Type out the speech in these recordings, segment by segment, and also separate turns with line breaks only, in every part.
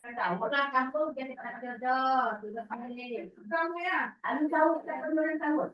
Tahu lah kamu jadi anak jodoh, sudah kami. Kamu ya, anu tahu, saya benar tahu.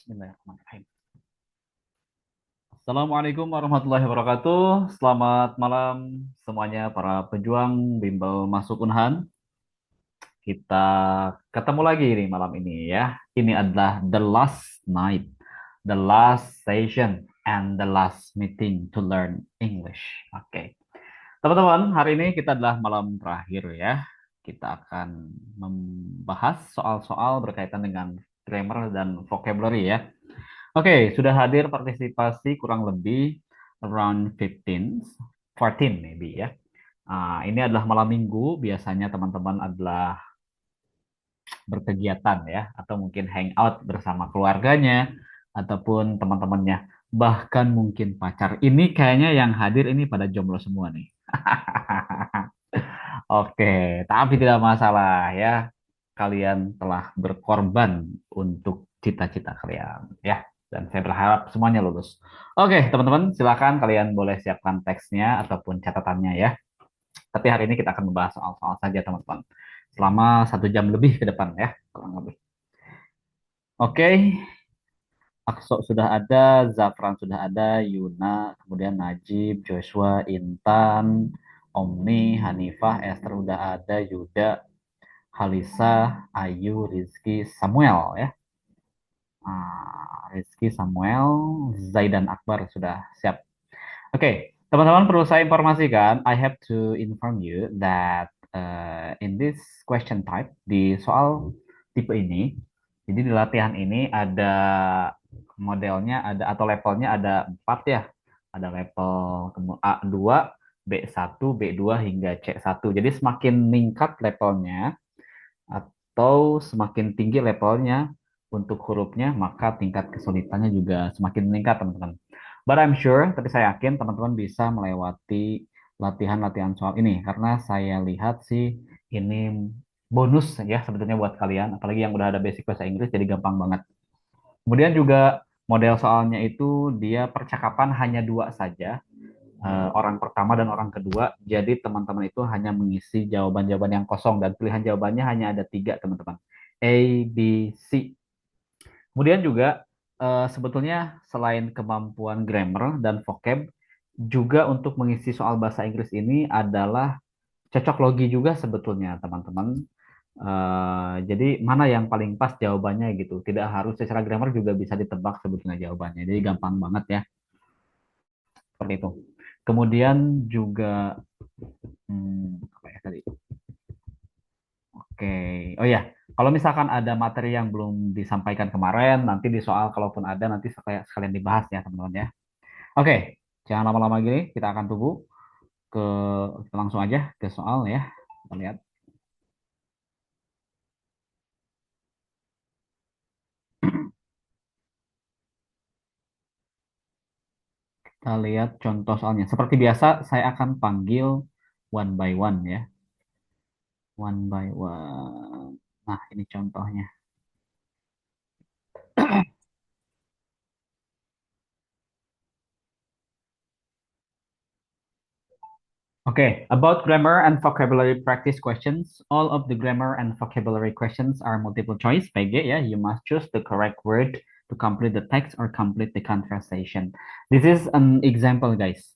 Bismillahirrahmanirrahim. Assalamualaikum warahmatullahi wabarakatuh. Selamat malam semuanya para pejuang bimbel masuk Unhan. Kita ketemu lagi nih malam ini ya. Ini adalah the last night, the last session, and the last meeting to learn English. Oke. Teman-teman, hari ini kita adalah malam terakhir ya. Kita akan membahas soal-soal berkaitan dengan grammar dan vocabulary ya. Oke, sudah hadir partisipasi kurang lebih around 15, 14 maybe ya. Ini adalah malam minggu, biasanya teman-teman adalah berkegiatan ya, atau mungkin hangout bersama keluarganya, ataupun teman-temannya. Bahkan mungkin pacar. Ini kayaknya yang hadir ini pada jomblo semua nih. Oke, tapi tidak masalah ya. Kalian telah berkorban untuk cita-cita kalian ya. Dan saya berharap semuanya lulus. Oke, teman-teman, silakan kalian boleh siapkan teksnya ataupun catatannya ya. Tapi hari ini kita akan membahas soal-soal saja, teman-teman. Selama 1 jam lebih ke depan ya, kurang lebih. Oke, Akso sudah ada, Zafran sudah ada, Yuna, kemudian Najib, Joshua, Intan, Omni, Hanifah, Esther udah ada, Yuda, Halisa, Ayu, Rizky, Samuel ya. Rizky, Samuel, Zaidan Akbar sudah siap. Oke, teman-teman perlu saya informasikan, I have to inform you that in this question type, di soal tipe ini, jadi di latihan ini ada modelnya, ada atau levelnya ada 4 ya. Ada level A2, B1, B2 hingga C1. Jadi semakin meningkat levelnya, atau semakin tinggi levelnya untuk hurufnya, maka tingkat kesulitannya juga semakin meningkat, teman-teman. But I'm sure, tapi saya yakin teman-teman bisa melewati latihan-latihan soal ini karena saya lihat sih ini bonus ya sebetulnya buat kalian, apalagi yang udah ada basic bahasa Inggris jadi gampang banget. Kemudian juga model soalnya itu dia percakapan hanya dua saja, orang pertama dan orang kedua. Jadi teman-teman itu hanya mengisi jawaban-jawaban yang kosong dan pilihan jawabannya hanya ada tiga teman-teman. A, B, C. Kemudian juga sebetulnya selain kemampuan grammar dan vocab, juga untuk mengisi soal bahasa Inggris ini adalah cocok logi juga sebetulnya teman-teman. Jadi mana yang paling pas jawabannya gitu. Tidak harus secara grammar juga bisa ditebak sebetulnya jawabannya. Jadi gampang banget ya seperti itu. Kemudian juga apa ya tadi? Oke, oh ya, kalau misalkan ada materi yang belum disampaikan kemarin, nanti di soal kalaupun ada nanti sekalian dibahas ya teman-teman ya. Oke, jangan lama-lama gini, kita akan tunggu ke kita langsung aja ke soal ya. Kita lihat. Kita lihat contoh soalnya. Seperti biasa, saya akan panggil one by one ya. One by one. Nah, ini contohnya. Okay, about grammar and vocabulary practice questions. All of the grammar and vocabulary questions are multiple choice, PG ya. You must choose the correct word to complete the text or complete the conversation. This is an example, guys.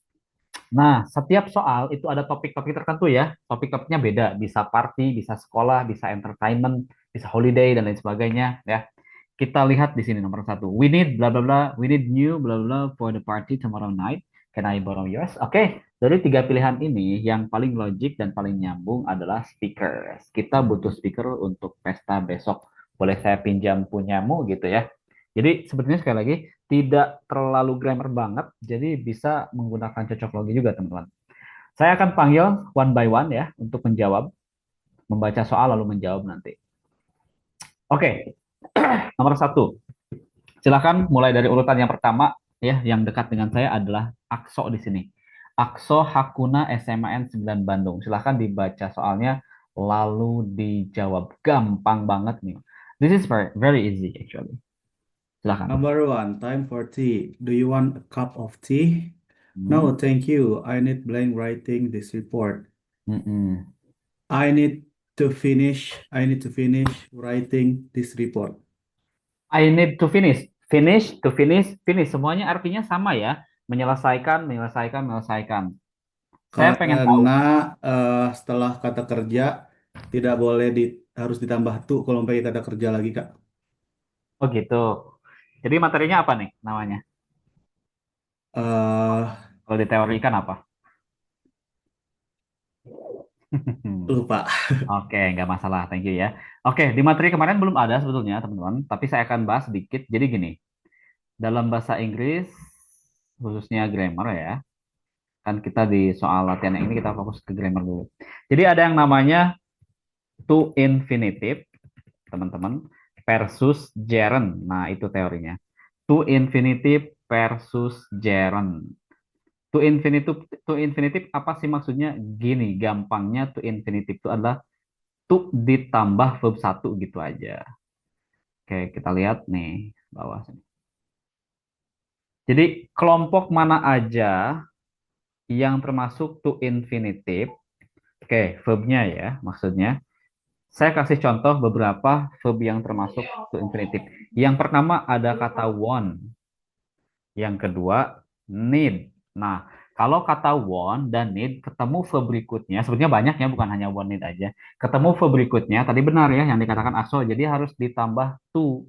Nah, setiap soal itu ada topik-topik tertentu ya. Topik-topiknya beda. Bisa party, bisa sekolah, bisa entertainment, bisa holiday, dan lain sebagainya ya. Kita lihat di sini nomor satu. We need bla bla bla. We need new bla bla for the party tomorrow night. Can I borrow yours? Oke, dari tiga pilihan ini yang paling logik dan paling nyambung adalah speaker. Kita butuh speaker untuk pesta besok. Boleh saya pinjam punyamu gitu ya. Jadi sebetulnya sekali lagi tidak terlalu grammar banget, jadi bisa menggunakan cocok logi juga teman-teman. Saya akan panggil one by one ya untuk menjawab, membaca soal lalu menjawab nanti. Oke, nomor satu. Silakan mulai dari urutan yang pertama ya, yang dekat dengan saya adalah Akso di sini. Akso Hakuna SMAN 9 Bandung. Silakan dibaca soalnya lalu dijawab. Gampang banget nih. This is very easy actually. Silakan.
Number one, time for tea. Do you want a cup of tea?
Hmm.
No, thank you. I need blank writing this report.
Mm-mm.
I need I need to finish writing this report.
I need to finish. Finish, to finish, finish. Semuanya artinya sama ya. Menyelesaikan, menyelesaikan, menyelesaikan. Saya pengen tahu.
Karena setelah kata kerja tidak boleh harus ditambah tuh kalau pakai kata kerja lagi, Kak.
Oh gitu. Jadi materinya apa nih namanya?
eh
Kalau diteorikan apa?
Lupa.
Oke, nggak masalah. Thank you ya. Oke, di materi kemarin belum ada sebetulnya, teman-teman. Tapi saya akan bahas sedikit. Jadi gini, dalam bahasa Inggris, khususnya grammar ya, kan kita di soal latihan yang ini kita fokus ke grammar dulu. Jadi ada yang namanya to infinitive, teman-teman, versus gerund. Nah, itu teorinya. To infinitive versus gerund. To infinitive apa sih maksudnya? Gini, gampangnya to infinitive itu adalah to ditambah verb satu gitu aja. Oke, kita lihat nih bawah sini. Jadi kelompok mana aja yang termasuk to infinitive? Oke, verbnya ya maksudnya. Saya kasih contoh beberapa verb yang termasuk to infinitive. Yang pertama ada kata want. Yang kedua need. Nah, kalau kata want dan need ketemu verb berikutnya, sebetulnya banyak ya, bukan hanya want need aja. Ketemu verb berikutnya, tadi benar ya yang dikatakan Aso, jadi harus ditambah to.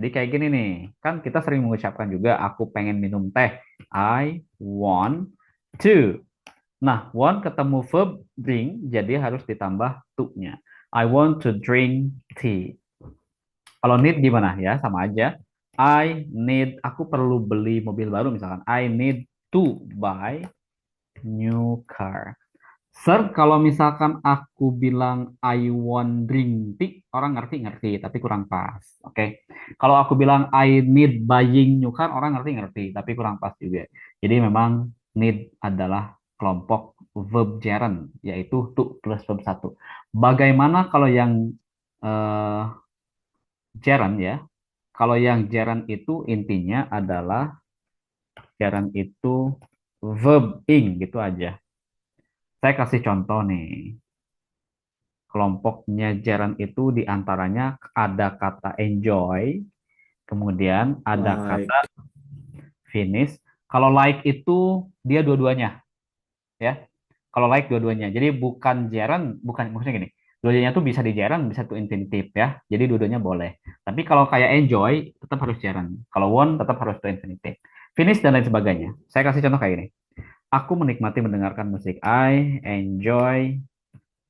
Jadi kayak gini nih, kan kita sering mengucapkan juga, aku pengen minum teh. I want to. Nah, want ketemu verb drink, jadi harus ditambah to-nya. I want to drink tea. Kalau need gimana ya? Sama aja. Aku perlu beli mobil baru misalkan. I need to buy new car. Sir, kalau misalkan aku bilang I want drink tea, orang ngerti-ngerti, tapi kurang pas. Oke. Kalau aku bilang I need buying new car, orang ngerti-ngerti, tapi kurang pas juga. Jadi memang need adalah kelompok verb gerund, yaitu to plus verb satu. Bagaimana kalau yang eh, gerund ya? Kalau yang gerund itu intinya adalah gerund itu verb ing gitu aja. Saya kasih contoh nih. Kelompoknya gerund itu diantaranya ada kata enjoy, kemudian ada kata
Like.
finish. Kalau like itu dia dua-duanya ya. Kalau like dua-duanya. Jadi bukan gerund, bukan maksudnya gini. Dua-duanya tuh bisa di gerund, bisa tuh infinitive ya. Jadi dua-duanya boleh. Tapi kalau kayak enjoy tetap harus gerund. Kalau want tetap harus to infinitive. Finish dan lain sebagainya. Saya kasih contoh kayak gini. Aku menikmati mendengarkan musik. I enjoy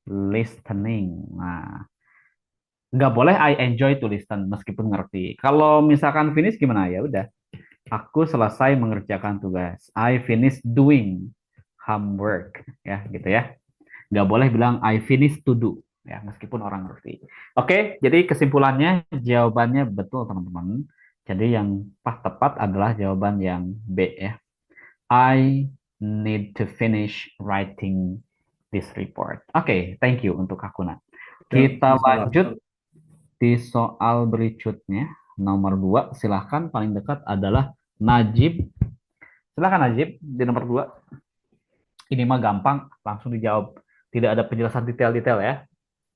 listening. Nah, nggak boleh I enjoy to listen meskipun ngerti. Kalau misalkan finish gimana ya udah. Aku selesai mengerjakan tugas. I finish doing homework ya gitu ya. Nggak boleh bilang I finish to do ya meskipun orang ngerti. Oke, jadi kesimpulannya jawabannya betul teman-teman. Jadi yang pas tepat adalah jawaban yang B ya. I need to finish writing this report. Oke, thank you untuk Hakuna.
Ya,
Kita
masalah.
lanjut di soal berikutnya. Nomor 2, silahkan paling dekat adalah Najib. Silahkan Najib, di nomor 2. Ini mah gampang, langsung dijawab. Tidak ada penjelasan detail-detail ya.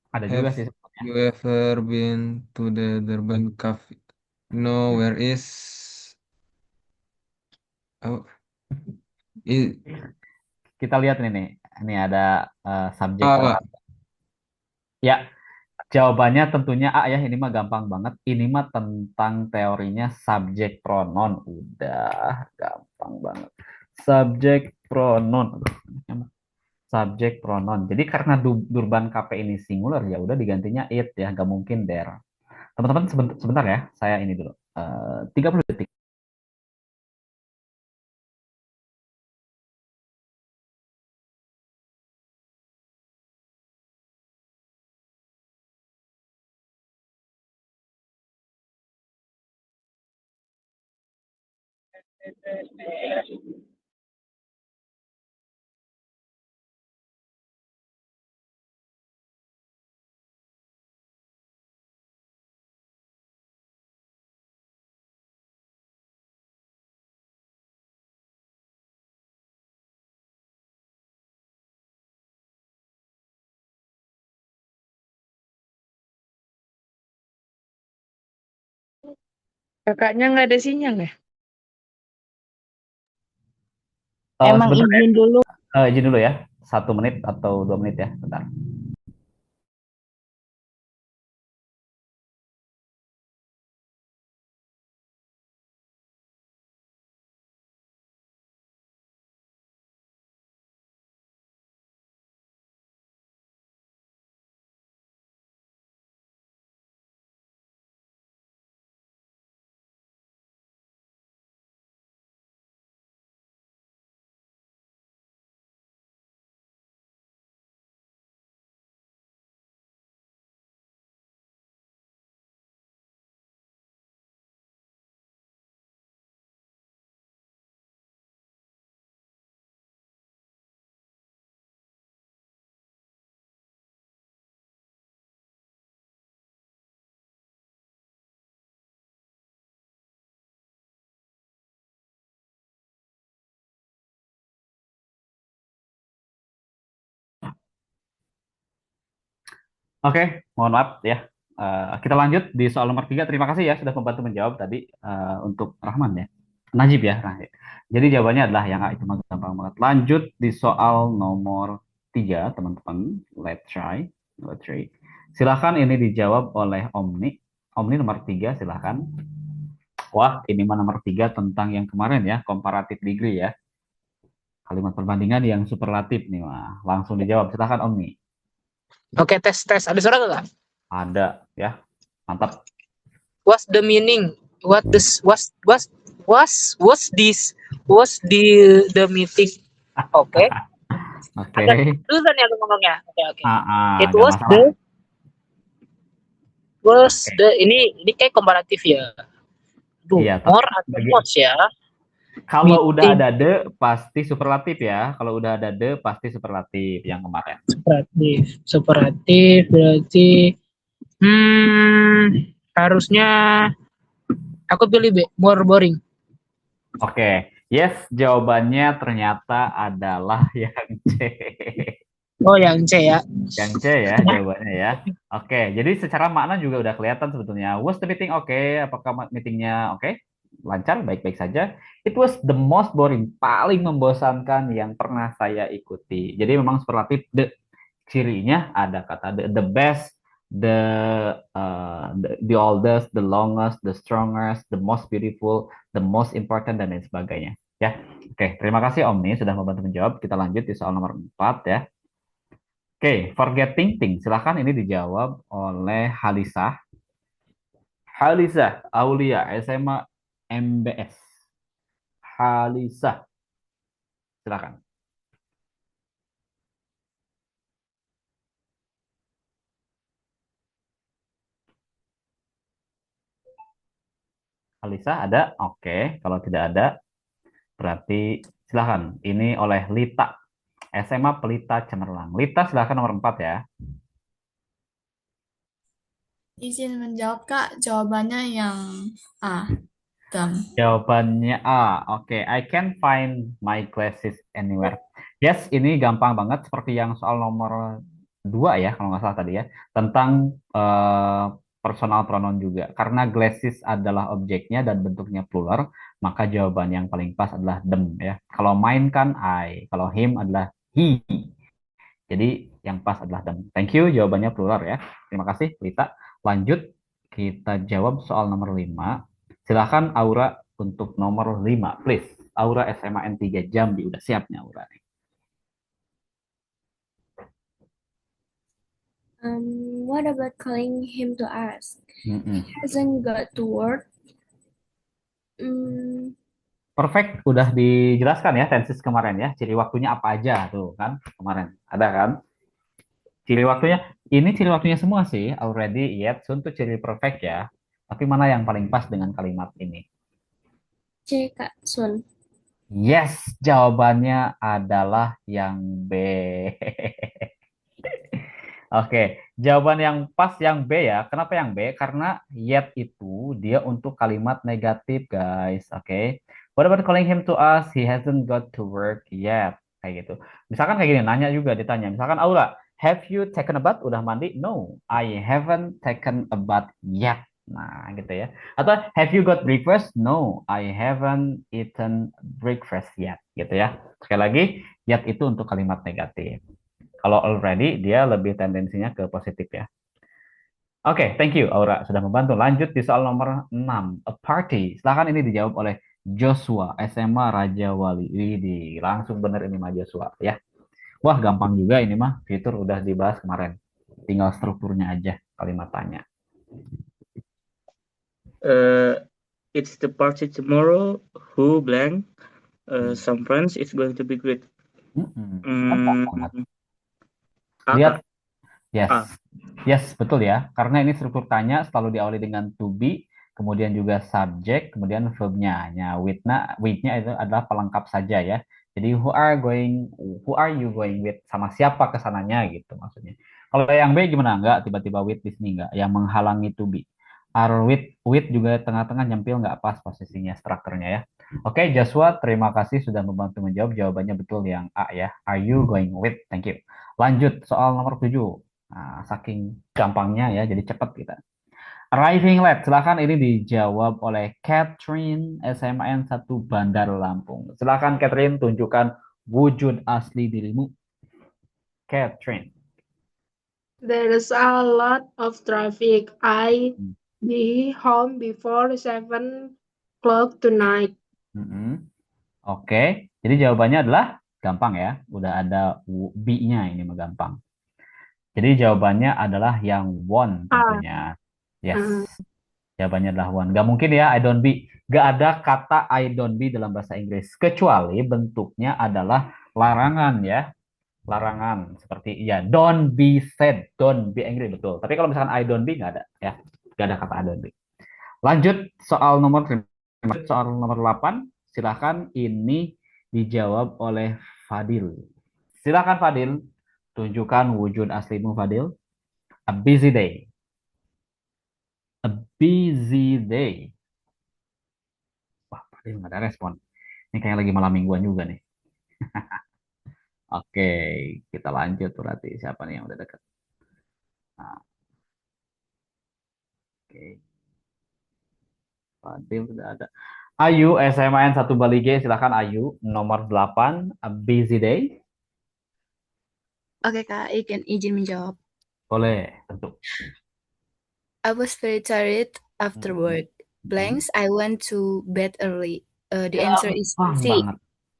Ada juga
Have
sih sebetulnya.
you ever been to the Durban Cafe? No, where is oh, i-
Kita lihat nih. Ini ada subjek
ah,
pronoun. Ya, jawabannya tentunya A ya. Ini mah gampang banget. Ini mah tentang teorinya subjek pronoun. Udah gampang banget. Subjek pronoun. Aduh, subjek pronoun. Jadi karena Durban KP ini singular ya udah digantinya it ya, nggak mungkin there. Teman-teman sebentar ya, saya ini dulu. 30 detik.
Kakaknya nggak ada sinyal ya?
Eh,
Emang
sebentar ya,
izin dulu.
izin dulu ya. 1 menit atau 2 menit ya, bentar. Oke, mohon maaf ya. Kita lanjut di soal nomor 3. Terima kasih ya sudah membantu menjawab tadi untuk Rahman ya. Najib ya. Nah, jadi jawabannya adalah yang A itu mah gampang banget. Lanjut di soal nomor 3, teman-teman. Let's try. Let's try. Silahkan ini dijawab oleh Omni. Omni nomor 3, silahkan. Wah, ini mah nomor 3 tentang yang kemarin ya, comparative degree ya. Kalimat perbandingan yang superlatif nih, wah. Langsung dijawab. Silahkan Omni.
Oke, tes. Ada suara nggak?
Ada ya. Mantap.
What's the meaning? What's this? What's the meeting? Oke.
Oke.
Agak susah nih aku ngomongnya. Oke. It
Nggak
was
masalah.
ini kayak komparatif ya. Duh,
Iya, tapi
more atau most ya?
Kalau udah
Meeting.
ada the pasti superlatif ya. Kalau udah ada the pasti superlatif yang kemarin.
Superatif. Superatif berarti harusnya aku pilih B, more boring.
Oke, yes, jawabannya ternyata adalah yang C.
Oh, yang C ya.
Yang C ya jawabannya ya. Oke, jadi secara makna juga udah kelihatan sebetulnya. Was the meeting oke? Apakah meetingnya oke? Lancar, baik-baik saja. It was the most boring, paling membosankan yang pernah saya ikuti. Jadi memang superlatif the cirinya ada kata the best, the oldest, the longest, the strongest, the most beautiful, the most important dan lain sebagainya. Ya, oke. Terima kasih Omni sudah membantu menjawab. Kita lanjut di soal nomor 4 ya. Oke, forgetting things. Silahkan ini dijawab oleh Halisah. Halisah, Aulia, SMA MBS. Halisah, silakan. Halisah ada? Oke, kalau tidak ada, berarti silakan. Ini oleh Lita, SMA Pelita Cemerlang. Lita, silakan nomor 4 ya.
Izin menjawab, Kak. Jawabannya yang A. Gum.
Jawabannya A. Oke, I can find my glasses anywhere. Yes, ini gampang banget seperti yang soal nomor 2 ya, kalau nggak salah tadi ya, tentang personal pronoun juga. Karena glasses adalah objeknya dan bentuknya plural, maka jawaban yang paling pas adalah them ya. Kalau mine kan I, kalau him adalah he. Jadi yang pas adalah them. Thank you, jawabannya plural ya. Terima kasih, Lita. Lanjut, kita jawab soal nomor 5. Silahkan Aura untuk nomor 5, please. Aura SMA N3 Jambi, udah siapnya Aura.
What about calling him to ask?
Mm-mm.
He hasn't got to work.
Perfect, udah dijelaskan ya tenses kemarin ya. Ciri waktunya apa aja tuh kan kemarin. Ada kan? Ciri waktunya, ini ciri waktunya semua sih. Already, yet, soon tuh ciri perfect ya. Tapi mana yang paling pas dengan kalimat ini?
C, Kak, soon.
Yes, jawabannya adalah yang B. Oke, jawaban yang pas yang B ya. Kenapa yang B? Karena yet itu dia untuk kalimat negatif, guys. Oke. What about calling him to us? He hasn't got to work yet. Kayak gitu. Misalkan kayak gini, nanya juga ditanya. Misalkan Aula, have you taken a bath? Udah mandi? No, I haven't taken a bath yet. Nah, gitu ya. Atau have you got breakfast? No, I haven't eaten breakfast yet. Gitu ya. Sekali lagi, yet itu untuk kalimat negatif. Kalau already, dia lebih tendensinya ke positif ya. Oke, thank you Aura sudah membantu. Lanjut di soal nomor 6. A party. Silahkan ini dijawab oleh Joshua, SMA Raja Wali. Widih, langsung bener ini mah Joshua ya. Wah, gampang juga ini mah. Fitur udah dibahas kemarin. Tinggal strukturnya aja kalimat tanya.
It's the party tomorrow. Who blank? Some friends. It's going to be great.
Lihat, yes, betul ya. Karena ini struktur tanya selalu diawali dengan to be, kemudian juga subject, kemudian verbnya. With-nya itu adalah pelengkap saja ya. Jadi who are you going with? Sama siapa kesananya gitu maksudnya. Kalau yang B gimana? Enggak, tiba-tiba with di sini enggak. Yang menghalangi to be. Are with juga tengah-tengah nyempil nggak pas posisinya, strukturnya ya. Oke, Joshua, terima kasih sudah membantu menjawab. Jawabannya betul yang A ya. Are you going with? Thank you. Lanjut, soal nomor 7. Nah, saking gampangnya ya, jadi cepat kita. Arriving late, silakan ini dijawab oleh Catherine, SMN 1 Bandar Lampung. Silakan Catherine, tunjukkan wujud asli dirimu. Catherine.
There's a lot of traffic. I be home before 7 o'clock tonight.
Oke, jadi jawabannya adalah gampang ya. Udah ada B-nya ini mah gampang. Jadi jawabannya adalah yang one tentunya. Yes. Jawabannya adalah one. Gak mungkin ya I don't be. Gak ada kata I don't be dalam bahasa Inggris. Kecuali bentuknya adalah larangan ya. Larangan. Seperti ya don't be sad. Don't be angry. Betul. Tapi kalau misalkan I don't be gak ada ya. Gak ada kata I don't be. Lanjut soal nomor 8. Silahkan ini dijawab oleh Fadil. Silahkan Fadil, tunjukkan wujud aslimu Fadil. A busy day. A busy day. Wah, Fadil nggak ada respon. Ini kayak lagi malam mingguan juga nih. Oke, kita lanjut berarti. Siapa nih yang udah dekat? Nah, oke, Fadil sudah ada. Ayu, SMAN 1 Bali G, silahkan Ayu. Nomor 8, A Busy Day.
Oke Kak, izin menjawab.
Boleh, tentu.
I was very tired after
Hmm.
work. Blanks, I went to bed early. The
Ya,
answer is
gampang
C.
banget.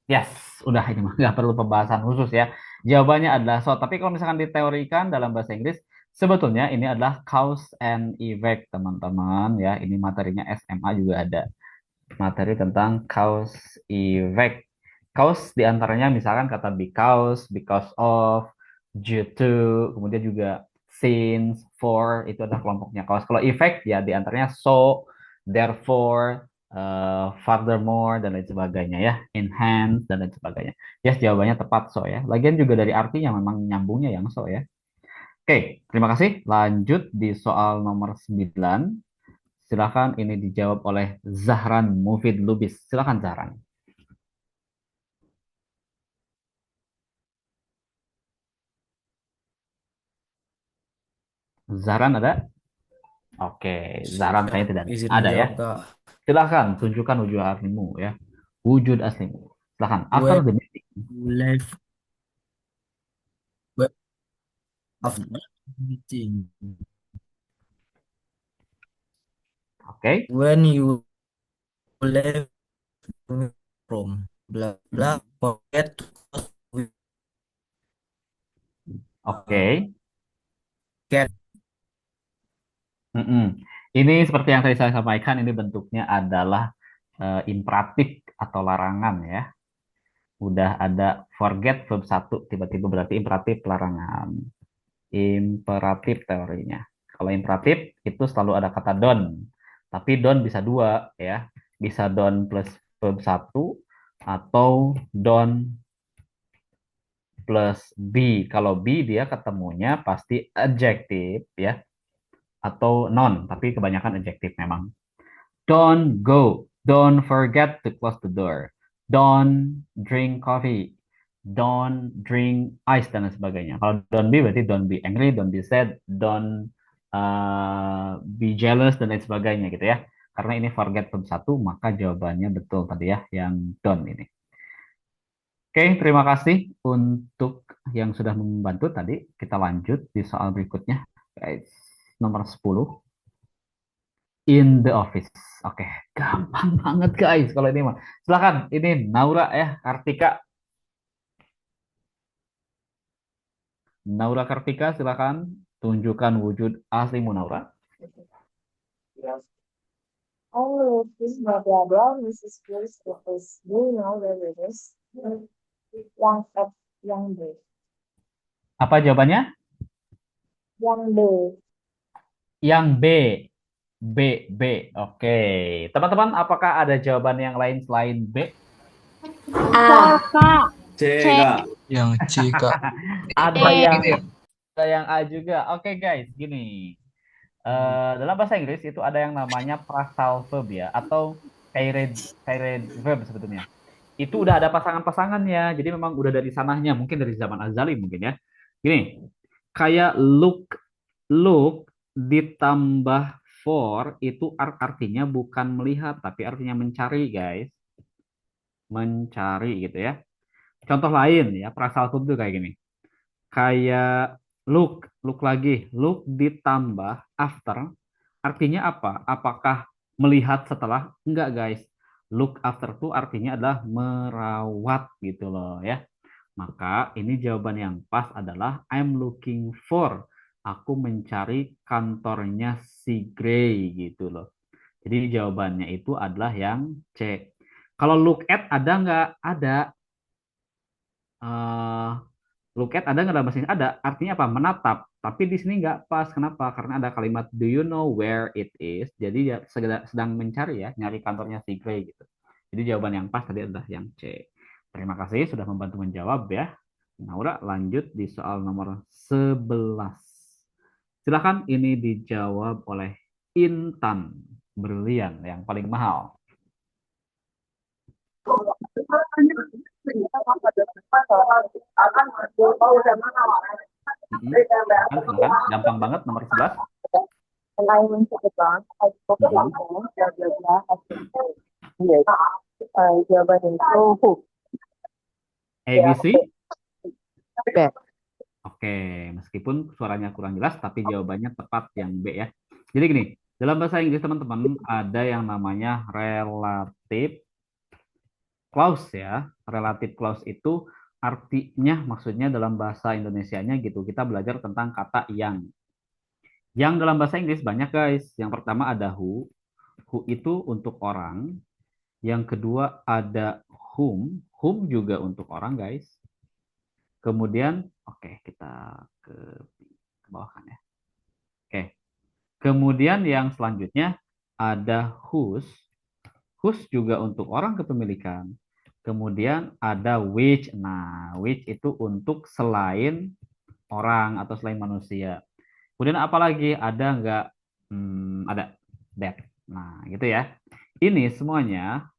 Yes, udah ini mah nggak perlu pembahasan khusus ya. Jawabannya adalah so. Tapi kalau misalkan diteorikan dalam bahasa Inggris, sebetulnya ini adalah cause and effect, teman-teman ya. Ini materinya SMA juga ada. Materi tentang cause effect. Cause diantaranya misalkan kata because of, due to, kemudian juga since, for, itu adalah kelompoknya cause. Kalau effect ya diantaranya so, therefore, furthermore, dan lain sebagainya ya. Enhance, dan lain sebagainya. Yes, jawabannya tepat so ya. Lagian juga dari artinya memang nyambungnya yang so ya. Oke, terima kasih. Lanjut di soal nomor 9. Silakan ini dijawab oleh Zahran Mufid Lubis. Silakan Zahran. Zahran ada? Oke, Zahran kayaknya tidak
Izin
ada ya.
menjawab, Kak.
Silakan tunjukkan wujud aslimu ya. Wujud aslimu. Silakan. After
When
the meeting.
you left after the meeting,
Oke.
when you left from blah blah, forget to close with
Oke.
cat.
Mm-mm. Ini seperti yang tadi saya sampaikan, ini bentuknya adalah imperatif atau larangan ya. Udah ada forget verb 1, tiba-tiba berarti imperatif larangan. Imperatif teorinya. Kalau imperatif itu selalu ada kata don. Tapi don bisa dua ya. Bisa don plus verb 1 atau don plus be. Kalau be dia ketemunya pasti adjektif ya. Atau non, tapi kebanyakan adjektif memang. Don't go. Don't forget to close the door. Don't drink coffee. Don't drink ice dan lain sebagainya. Kalau don't be berarti don't be angry, don't be sad, don't be jealous dan lain sebagainya gitu ya. Karena ini forget verb 1, maka jawabannya betul tadi ya, yang don't ini. Oke, terima kasih untuk yang sudah membantu tadi. Kita lanjut di soal berikutnya. Guys, nomor 10. In the office. Oke, gampang banget guys kalau ini mah. Silakan, ini Naura ya, Kartika. Naura Kartika, silakan tunjukkan wujud aslimu Naura.
Oh, this is my blah blah, Mrs. Pierce office. Do you know where it is? Yang F, yang B.
Apa jawabannya?
Yang B.
Yang B. B. Oke. Teman-teman, apakah ada jawaban yang lain selain B?
A.
C, Kak.
Yang C, Kak.
Ada
gitu ya.
yang A juga. Oke guys, gini. Dalam bahasa Inggris itu ada yang namanya phrasal verb ya, atau paired verb sebetulnya. Itu udah ada pasangan-pasangannya, jadi memang udah dari sananya, mungkin dari zaman azali mungkin ya. Gini, kayak look ditambah for itu artinya bukan melihat, tapi artinya mencari guys. Mencari gitu ya. Contoh lain ya, phrasal verb itu kayak gini. Kayak look lagi, look ditambah after, artinya apa? Apakah melihat setelah? Enggak guys. Look after itu artinya adalah merawat gitu loh ya. Maka ini jawaban yang pas adalah I'm looking for. Aku mencari kantornya si Gray gitu loh. Jadi jawabannya itu adalah yang C. Kalau look at ada nggak? Ada. Look at ada nggak dalam bahasa Inggris? Ada. Artinya apa? Menatap. Tapi di sini nggak pas. Kenapa? Karena ada kalimat do you know where it is. Jadi ya sedang mencari ya, nyari kantornya si Gray gitu. Jadi jawaban yang pas tadi adalah yang C. Terima kasih sudah membantu menjawab ya. Naura lanjut di soal nomor 11. Silakan ini dijawab oleh Intan. Berlian yang paling mahal. Kan, silakan. Gampang banget nomor 11.
And I went to the bank. I spoke about them, blah, blah, blah. I said, yes. Jawaban itu who.
ABC.
B.
Oke, meskipun suaranya kurang jelas, tapi jawabannya tepat yang B ya. Jadi gini, dalam bahasa Inggris teman-teman ada yang namanya relative clause ya. Relative clause itu artinya maksudnya dalam bahasa Indonesianya gitu. Kita belajar tentang kata yang. Yang dalam bahasa Inggris banyak guys. Yang pertama ada who. Who itu untuk orang. Yang kedua ada whom. Whom juga untuk orang guys. Kemudian, oke, kita ke bawah kan ya. Oke. Kemudian yang selanjutnya ada whose. Whose juga untuk orang kepemilikan. Kemudian ada which. Nah, which itu untuk selain orang atau selain manusia. Kemudian apalagi ada nggak? Ada that. Nah, gitu ya. Ini semuanya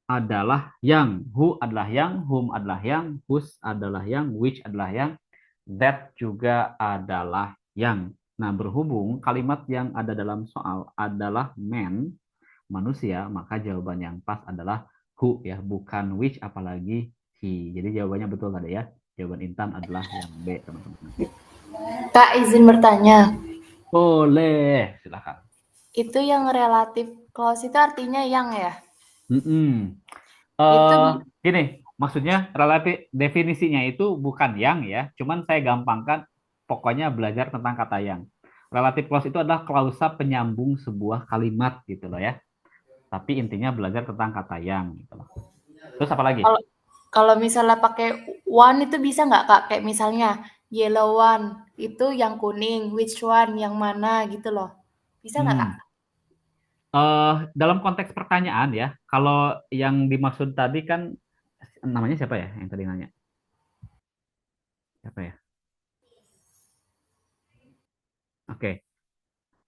adalah yang. Who adalah yang, whom adalah yang, whose adalah yang, which adalah yang, that juga adalah yang. Nah, berhubung kalimat yang ada dalam soal adalah man, manusia, maka jawaban yang pas adalah who ya, bukan which apalagi he. Jadi jawabannya betul tadi ya. Jawaban Intan adalah yang B, teman-teman.
Kak, izin bertanya.
Boleh, silakan.
Itu yang relatif clause itu artinya yang ya?
Gini, maksudnya relatif definisinya itu bukan yang ya, cuman saya gampangkan, pokoknya belajar tentang kata yang. Relative clause itu adalah klausa penyambung sebuah kalimat gitu loh ya. Tapi intinya belajar tentang kata yang gitu loh. Terus apa lagi?
Kalau misalnya pakai one itu bisa nggak Kak? Kayak misalnya yellow one itu yang kuning, which one yang mana gitu loh. Bisa nggak Kak?
Dalam konteks pertanyaan ya, kalau yang dimaksud tadi kan namanya siapa ya yang tadi nanya? Siapa ya? Oke.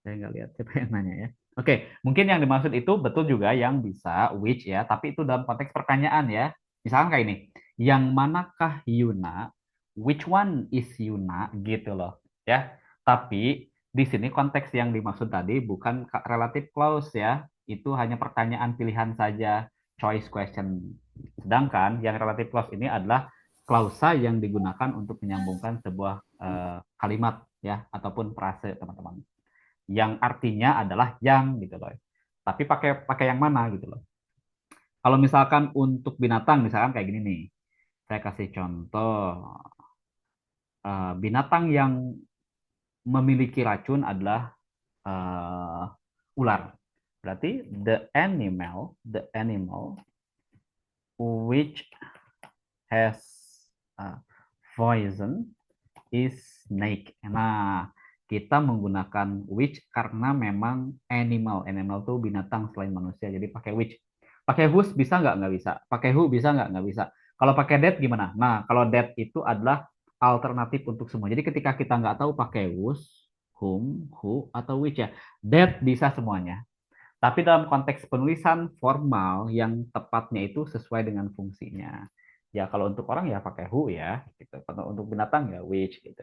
Saya nggak lihat siapa yang nanya ya. Oke, mungkin yang dimaksud itu betul juga yang bisa which ya, tapi itu dalam konteks pertanyaan ya. Misalkan kayak ini, yang manakah Yuna? Which one is Yuna? Gitu loh ya. Tapi di sini konteks yang dimaksud tadi bukan relative clause ya. Itu hanya pertanyaan pilihan saja, choice question. Sedangkan yang relative clause ini adalah klausa yang digunakan untuk menyambungkan sebuah kalimat ya ataupun frase teman-teman. Yang artinya adalah yang gitu loh. Tapi pakai yang mana gitu loh. Kalau misalkan untuk binatang misalkan kayak gini nih. Saya kasih contoh. Binatang yang memiliki racun adalah ular. Berarti the animal which has poison is snake. Nah, kita menggunakan which karena memang animal tuh binatang selain manusia, jadi pakai which. Pakai whose bisa nggak? Nggak bisa. Pakai who bisa nggak? Nggak bisa. Kalau pakai that gimana? Nah, kalau that itu adalah alternatif untuk semua. Jadi ketika kita nggak tahu pakai whose, whom, who, atau which ya, that bisa semuanya. Tapi dalam konteks penulisan formal yang tepatnya itu sesuai dengan fungsinya. Ya kalau untuk orang ya pakai who ya, gitu. Kalau untuk binatang ya which gitu.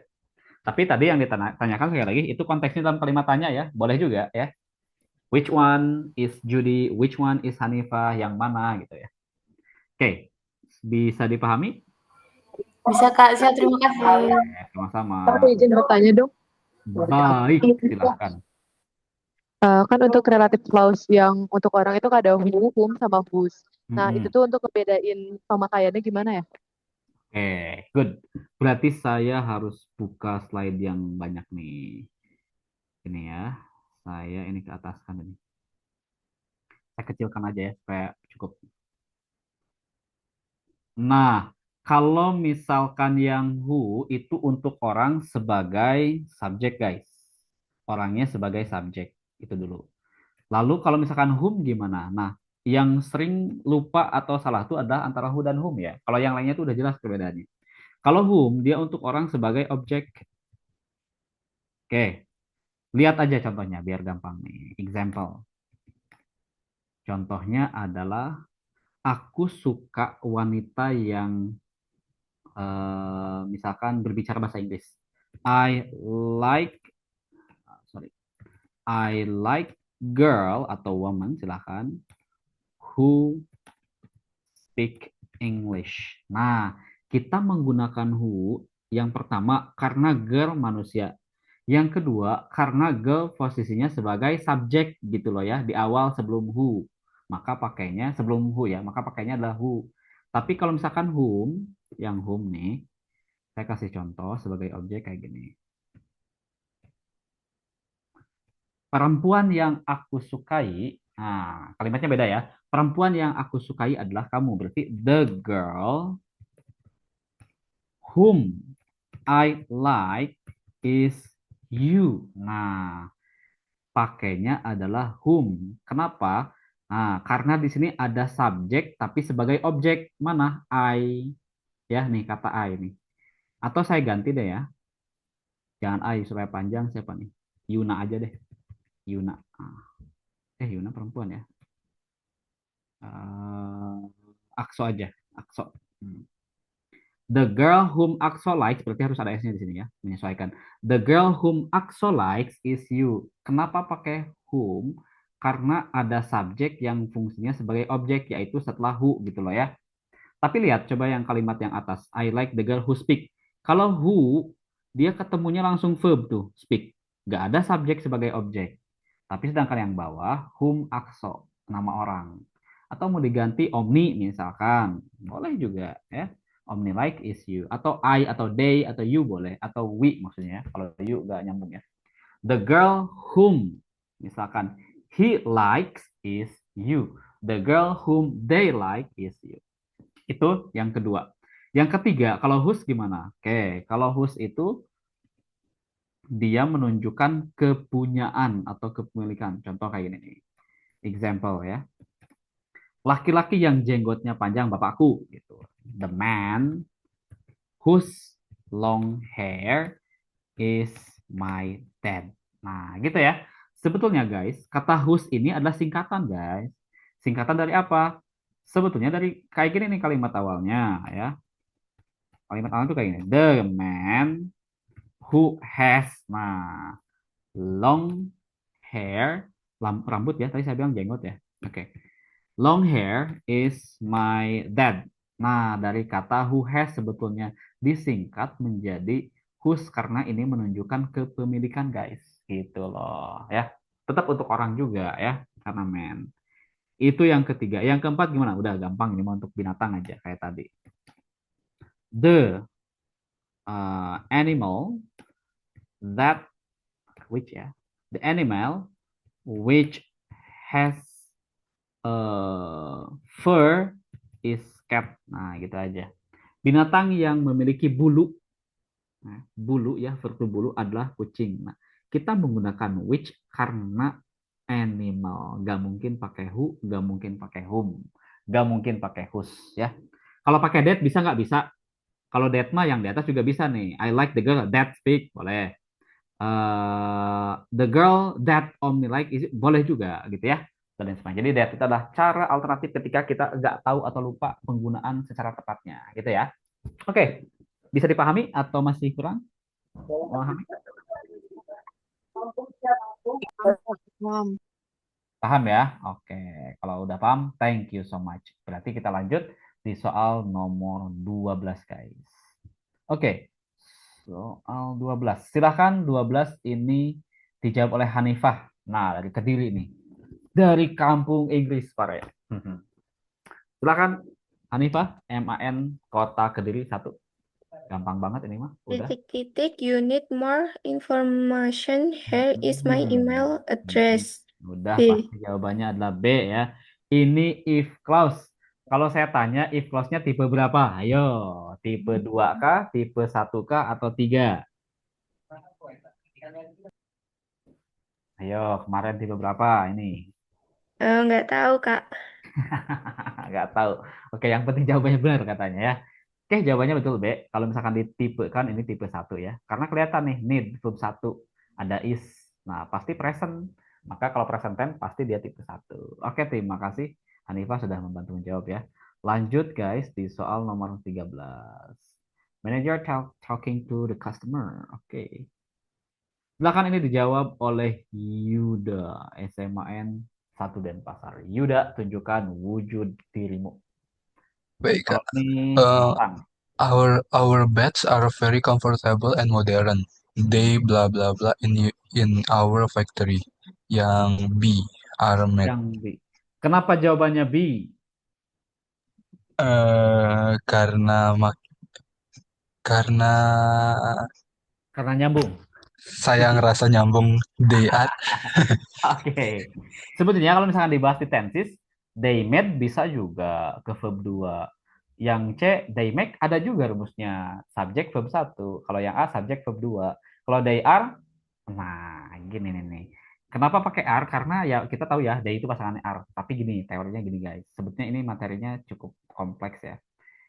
Tapi tadi yang ditanyakan sekali lagi, itu konteksnya dalam kalimat tanya ya, boleh juga ya. Which one is Judy, which one is Hanifah, yang mana gitu ya. Oke, bisa dipahami?
Bisa Kak, saya terima kasih.
Sama-sama.
Aku izin bertanya dong.
Baik, silakan.
Kan untuk relative clause yang untuk orang itu ada whom sama whose. Nah, itu tuh untuk ngebedain pemakaiannya gimana ya?
Oke, good. Berarti saya harus buka slide yang banyak nih. Ini ya. Saya ini ke atas kan ini. Saya kecilkan aja ya supaya cukup. Nah, kalau misalkan yang who itu untuk orang sebagai subjek guys. Orangnya sebagai subjek. Itu dulu. Lalu kalau misalkan whom gimana? Nah, yang sering lupa atau salah itu adalah antara who dan whom ya. Kalau yang lainnya itu udah jelas perbedaannya. Kalau whom dia untuk orang sebagai objek. Oke, lihat aja contohnya biar gampang nih. Example. Contohnya adalah aku suka wanita yang misalkan berbicara bahasa Inggris. I like, sorry, I like girl atau woman silahkan who speak English. Nah, kita menggunakan who yang pertama karena girl manusia. Yang kedua karena girl posisinya sebagai subjek gitu loh ya di awal sebelum who. Maka pakainya sebelum who ya, maka pakainya adalah who. Tapi kalau misalkan whom, yang whom nih, saya kasih contoh sebagai objek kayak gini. Perempuan yang aku sukai, nah kalimatnya beda ya. Perempuan yang aku sukai adalah kamu. Berarti the girl whom I like is you. Nah, pakainya adalah whom. Kenapa? Nah, karena di sini ada subjek tapi sebagai objek. Mana? I. Ya, nih kata I nih. Atau saya ganti deh ya. Jangan I supaya panjang siapa nih? Yuna aja deh. Yuna. Yuna perempuan ya. Akso aja. Akso. The girl whom Akso likes, berarti harus ada S-nya di sini ya, menyesuaikan. The girl whom Akso likes is you. Kenapa pakai whom? Karena ada subjek yang fungsinya sebagai objek, yaitu setelah who gitu loh ya. Tapi lihat, coba yang kalimat yang atas. I like the girl who speak. Kalau who, dia ketemunya langsung verb tuh, speak. Gak ada subjek sebagai objek. Tapi sedangkan yang bawah, whom Akso, nama orang. Atau mau diganti Omni misalkan. Boleh juga ya. Omni like is you. Atau I, atau they, atau you boleh. Atau we maksudnya. Kalau you gak nyambung ya. The girl whom, misalkan, he likes is you. The girl whom they like is you. Itu yang kedua. Yang ketiga, kalau whose gimana? Oke, kalau whose itu dia menunjukkan kepunyaan atau kepemilikan. Contoh kayak gini nih. Example ya. Laki-laki yang jenggotnya panjang bapakku gitu. The man whose long hair is my dad. Nah, gitu ya. Sebetulnya guys, kata whose ini adalah singkatan guys. Singkatan dari apa? Sebetulnya dari kayak gini nih kalimat awalnya ya. Kalimat awalnya tuh kayak gini. The man who has, nah, long hair, rambut ya. Tadi saya bilang jenggot ya. Oke. Long hair is my dad. Nah, dari kata who has sebetulnya disingkat menjadi whose karena ini menunjukkan kepemilikan guys. Gitu loh ya. Tetap untuk orang juga ya, karena man. Itu yang ketiga. Yang keempat gimana? Udah gampang ini mau untuk binatang aja kayak tadi. The animal that which ya. The animal which has fur is cat. Nah, gitu aja. Binatang yang memiliki bulu. Nah, bulu ya, fur itu bulu adalah kucing. Nah, kita menggunakan which karena animal. Gak mungkin pakai who, gak mungkin pakai whom, gak mungkin pakai whose ya. Kalau pakai that bisa nggak? Bisa. Kalau that mah yang di atas juga bisa nih. I like the girl that speak, boleh. The girl that only like is boleh juga gitu ya. Dan lain sebagainya. Jadi that itu adalah cara alternatif ketika kita nggak tahu atau lupa penggunaan secara tepatnya gitu ya. Oke, bisa dipahami atau masih kurang? Memahami? Paham ya? Oke, kalau udah paham, thank you so much. Berarti kita lanjut di soal nomor 12 guys. Oke, soal 12. Silahkan 12 ini dijawab oleh Hanifah. Nah, dari Kediri nih. Dari kampung Inggris, Pak. Silakan Hanifah, MAN Kota Kediri 1. Gampang banget ini mah. Udah.
Titik-titik, you need more information. Here is my email address.
Udah,
B.
pasti jawabannya adalah B ya. Ini if clause. Kalau saya tanya if clause-nya tipe berapa? Ayo, tipe 2 kah, tipe 1 kah, atau 3? Ayo, kemarin tipe berapa ini?
Nggak tahu, Kak.
Nggak tahu. Oke, yang penting jawabannya benar katanya ya. Oke, jawabannya betul, B. Kalau misalkan ditipe kan ini tipe satu ya. Karena kelihatan nih, need verb satu ada is. Nah, pasti present. Maka kalau present tense pasti dia tipe satu. Oke, terima kasih Hanifah sudah membantu menjawab ya. Lanjut guys di soal nomor 13. Manager talking to the customer. Oke. Silakan ini dijawab oleh Yuda, SMAN 1 Denpasar. Yuda, tunjukkan wujud dirimu.
Baik,
Kalau
Kak.
ini
Uh,
gampang.
our beds are very comfortable and modern. They blah blah blah in our factory. Yang B are made.
Yang B. Kenapa jawabannya B?
Karena
Karena nyambung.
saya ngerasa nyambung they are.
Oke. Sebetulnya kalau misalkan dibahas di tenses, they made bisa juga ke verb 2. Yang C, they make ada juga rumusnya. Subjek verb 1. Kalau yang A, subjek verb 2. Kalau they are, nah gini nih. Kenapa pakai are? Karena ya kita tahu ya, they itu pasangannya are. Tapi gini, teorinya gini guys. Sebetulnya ini materinya cukup kompleks ya.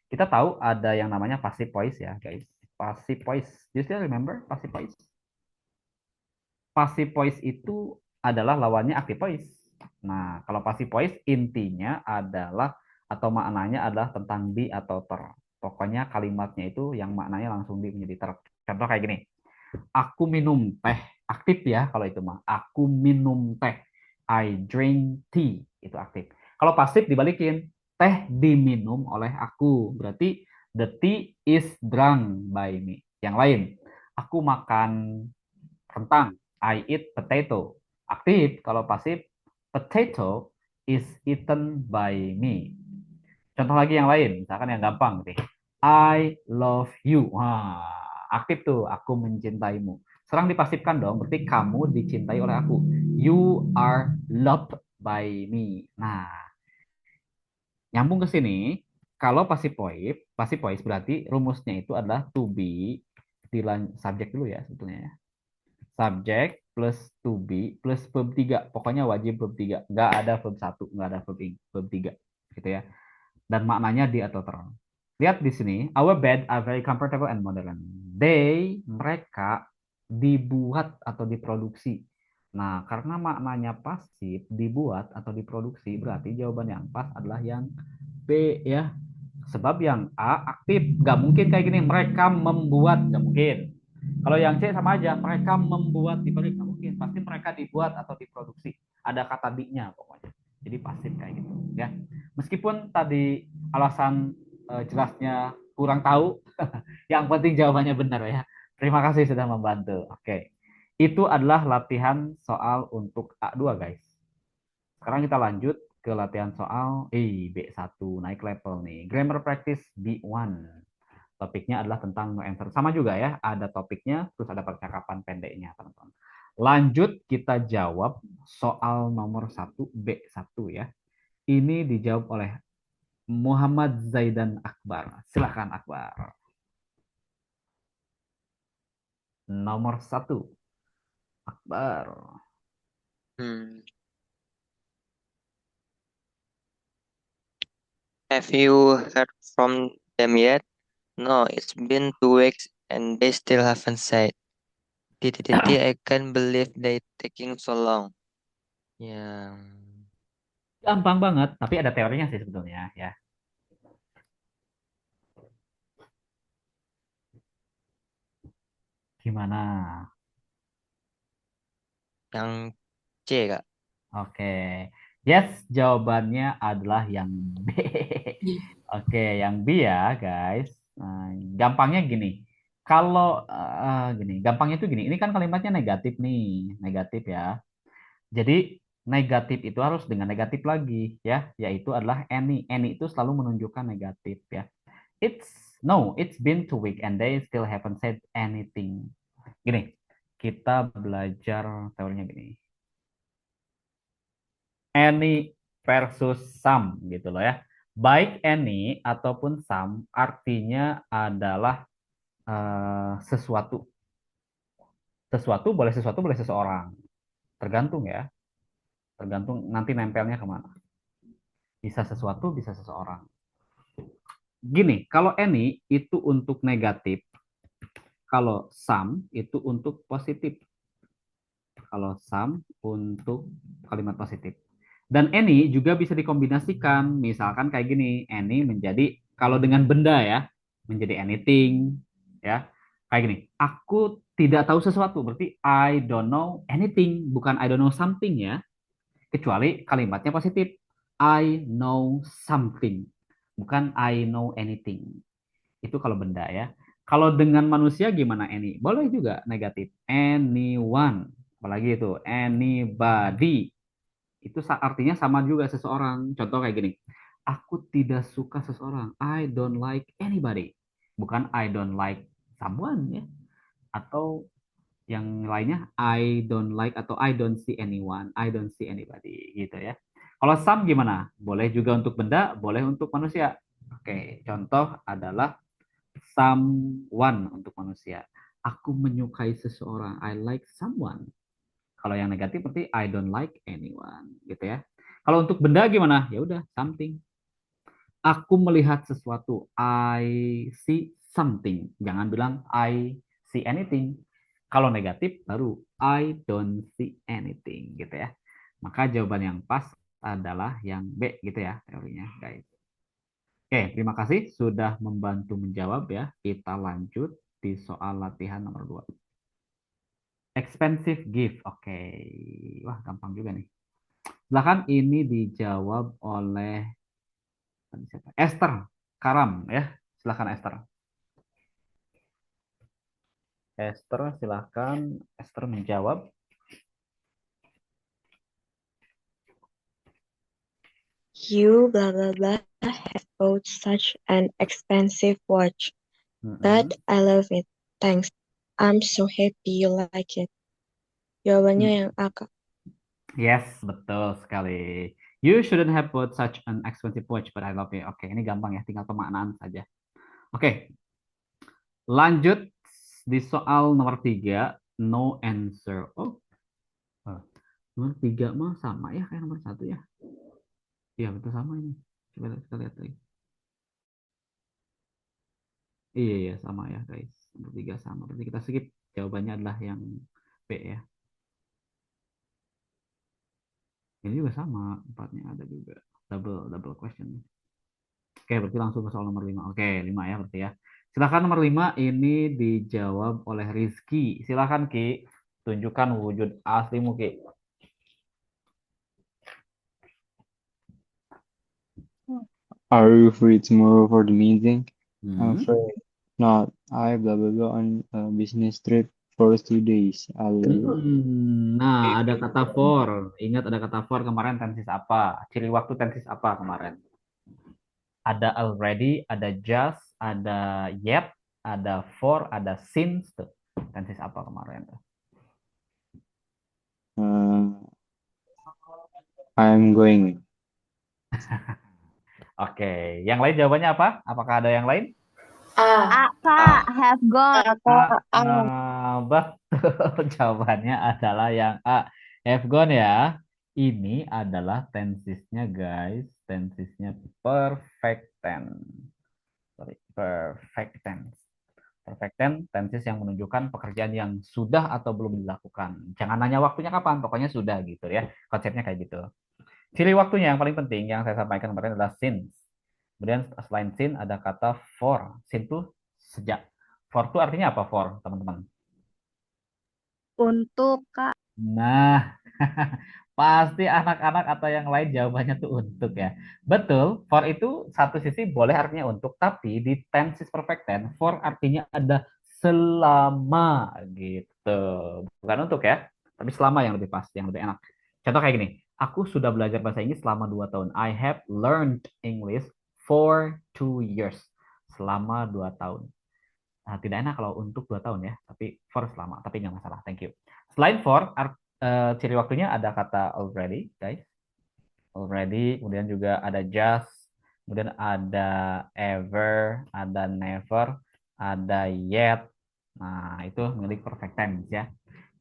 Kita tahu ada yang namanya passive voice ya guys. Passive voice. Do you still remember passive voice? Passive voice itu adalah lawannya active voice. Nah, kalau passive voice intinya adalah atau maknanya adalah tentang di atau ter. Pokoknya kalimatnya itu yang maknanya langsung di menjadi ter. Contoh kayak gini. Aku minum teh. Aktif ya kalau itu mah. Aku minum teh. I drink tea. Itu aktif. Kalau pasif dibalikin. Teh diminum oleh aku. Berarti the tea is drunk by me. Yang lain. Aku makan kentang. I eat potato. Aktif. Kalau pasif, potato is eaten by me. Contoh lagi yang lain, misalkan yang gampang nih. I love you. Wah, aktif tuh, aku mencintaimu. Serang dipasifkan dong, berarti kamu dicintai oleh aku. You are loved by me. Nah, nyambung ke sini, kalau passive voice berarti rumusnya itu adalah to be, subjek dulu ya sebetulnya ya. Subjek plus to be plus verb 3. Pokoknya wajib verb 3. Nggak ada verb 1, nggak ada verb 3. Gitu ya. Dan maknanya di atau ter. Lihat di sini, our bed are very comfortable and modern. Mereka dibuat atau diproduksi. Nah, karena maknanya pasif, dibuat atau diproduksi, berarti jawaban yang pas adalah yang B ya. Sebab yang A aktif, nggak mungkin kayak gini, mereka membuat, nggak mungkin. Kalau yang C sama aja, mereka membuat dibalik, nggak mungkin. Pasti mereka dibuat atau diproduksi. Ada kata di-nya pokoknya. Jadi pasif kayak gitu ya. Meskipun tadi alasan jelasnya kurang tahu, yang penting jawabannya benar ya. Terima kasih sudah membantu. Oke. Itu adalah latihan soal untuk A2 guys. Sekarang kita lanjut ke latihan soal B1 naik level nih. Grammar practice B1. Topiknya adalah tentang no answer. Sama juga ya, ada topiknya, terus ada percakapan pendeknya, teman-teman. Lanjut kita jawab soal nomor 1, B1 ya. Ini dijawab oleh Muhammad Zaidan Akbar. Silakan Akbar. Nomor 1. Akbar.
Have you heard from them yet? No, it's been 2 weeks and they still haven't said. I can't believe they taking so long. Ya.
Gampang banget, tapi ada teorinya sih sebetulnya ya. Gimana?
Yang C, Kak.
Oke. Yes, jawabannya adalah yang B. Oke, yang B ya, guys. Nah, gampangnya gini. Kalau gampangnya itu gini. Ini kan kalimatnya negatif nih, negatif ya. Jadi negatif itu harus dengan negatif lagi ya, yaitu adalah any. Any itu selalu menunjukkan negatif ya. It's been 2 weeks and they still haven't said anything. Gini, kita belajar teorinya gini. Any versus some gitu loh ya. Baik any ataupun some artinya adalah sesuatu. Sesuatu boleh seseorang. Tergantung ya. Tergantung nanti nempelnya kemana. Bisa sesuatu, bisa seseorang. Gini, kalau any itu untuk negatif, kalau some itu untuk positif. Kalau some untuk kalimat positif. Dan any juga bisa dikombinasikan. Misalkan kayak gini, any menjadi kalau dengan benda ya, menjadi anything ya. Kayak gini, aku tidak tahu sesuatu berarti I don't know anything, bukan I don't know something ya. Kecuali kalimatnya positif. I know something, bukan I know anything. Itu kalau benda ya. Kalau dengan manusia gimana any? Boleh juga negatif. Anyone. Apalagi itu anybody. Itu artinya sama juga seseorang. Contoh kayak gini. Aku tidak suka seseorang. I don't like anybody. Bukan I don't like someone ya. Atau yang lainnya I don't like atau I don't see anyone. I don't see anybody gitu ya. Kalau some gimana? Boleh juga untuk benda, boleh untuk manusia. Oke, contoh adalah someone untuk manusia. Aku menyukai seseorang. I like someone. Kalau yang negatif berarti I don't like anyone, gitu ya. Kalau untuk benda gimana? Ya udah, something. Aku melihat sesuatu. I see something. Jangan bilang I see anything. Kalau negatif baru I don't see anything, gitu ya. Maka jawaban yang pas adalah yang B, gitu ya teorinya, guys. Oke, terima kasih sudah membantu menjawab ya. Kita lanjut di soal latihan nomor 2. Expensive gift. Oke. Wah, gampang juga nih. Silahkan ini dijawab oleh Esther Karam ya. Silahkan Esther. Esther, silahkan Esther menjawab.
You blah blah blah have bought such an expensive watch, but I love it. Thanks. I'm so happy you like it. Jawabannya yang A, Kak.
Yes, betul sekali. You shouldn't have bought such an expensive watch, but I love it. Oke, ini gampang ya, tinggal pemaknaan saja. Oke, lanjut di soal nomor 3, no answer. Oh, nomor 3 mah sama ya kayak nomor 1 ya. Iya, betul sama ini. Coba kita lihat lagi. Iya, sama ya guys. Nomor 3 sama. Berarti kita skip. Jawabannya adalah yang B ya. Ini juga sama. 4-nya ada juga. Double question. Oke, berarti langsung ke soal nomor 5. Oke, 5 ya berarti ya. Silakan nomor 5 ini dijawab oleh Rizky. Silakan Ki. Tunjukkan wujud aslimu Ki.
Are you free tomorrow for the meeting? I'm afraid not. I blah blah blah on a business trip for 2 days.
Nah, ada kata for. Ingat ada kata for kemarin tenses apa? Ciri waktu tenses apa kemarin? Ada already, ada just, ada yet, ada for, ada since. Tuh. Tenses apa kemarin?
I'm going.
Oke, yang lain jawabannya apa? Apakah ada yang lain?
A, Kak, have gone.
Betul, jawabannya adalah yang A. Have gone ya. Ini adalah tensesnya guys. Tensesnya perfect tense. Sorry, perfect tense. Perfect tense, tenses yang menunjukkan pekerjaan yang sudah atau belum dilakukan. Jangan nanya waktunya kapan, pokoknya sudah gitu ya. Konsepnya kayak gitu. Ciri waktunya yang paling penting yang saya sampaikan kemarin adalah since. Kemudian selain since ada kata for. Since itu sejak. For itu artinya apa for, teman-teman?
Untuk, Kak.
Nah, pasti anak-anak atau yang lain jawabannya tuh untuk ya. Betul, for itu satu sisi boleh artinya untuk, tapi di tenses perfect tense, for artinya ada selama gitu. Bukan untuk ya, tapi selama yang lebih pas, yang lebih enak. Contoh kayak gini, aku sudah belajar bahasa Inggris selama 2 tahun. I have learned English for 2 years. Selama 2 tahun. Nah, tidak enak kalau untuk 2 tahun ya, tapi for selama, tapi nggak masalah, thank you. Selain for, ciri waktunya ada kata already, guys. Already, kemudian juga ada just, kemudian ada ever, ada never, ada yet. Nah, itu milik perfect tense ya.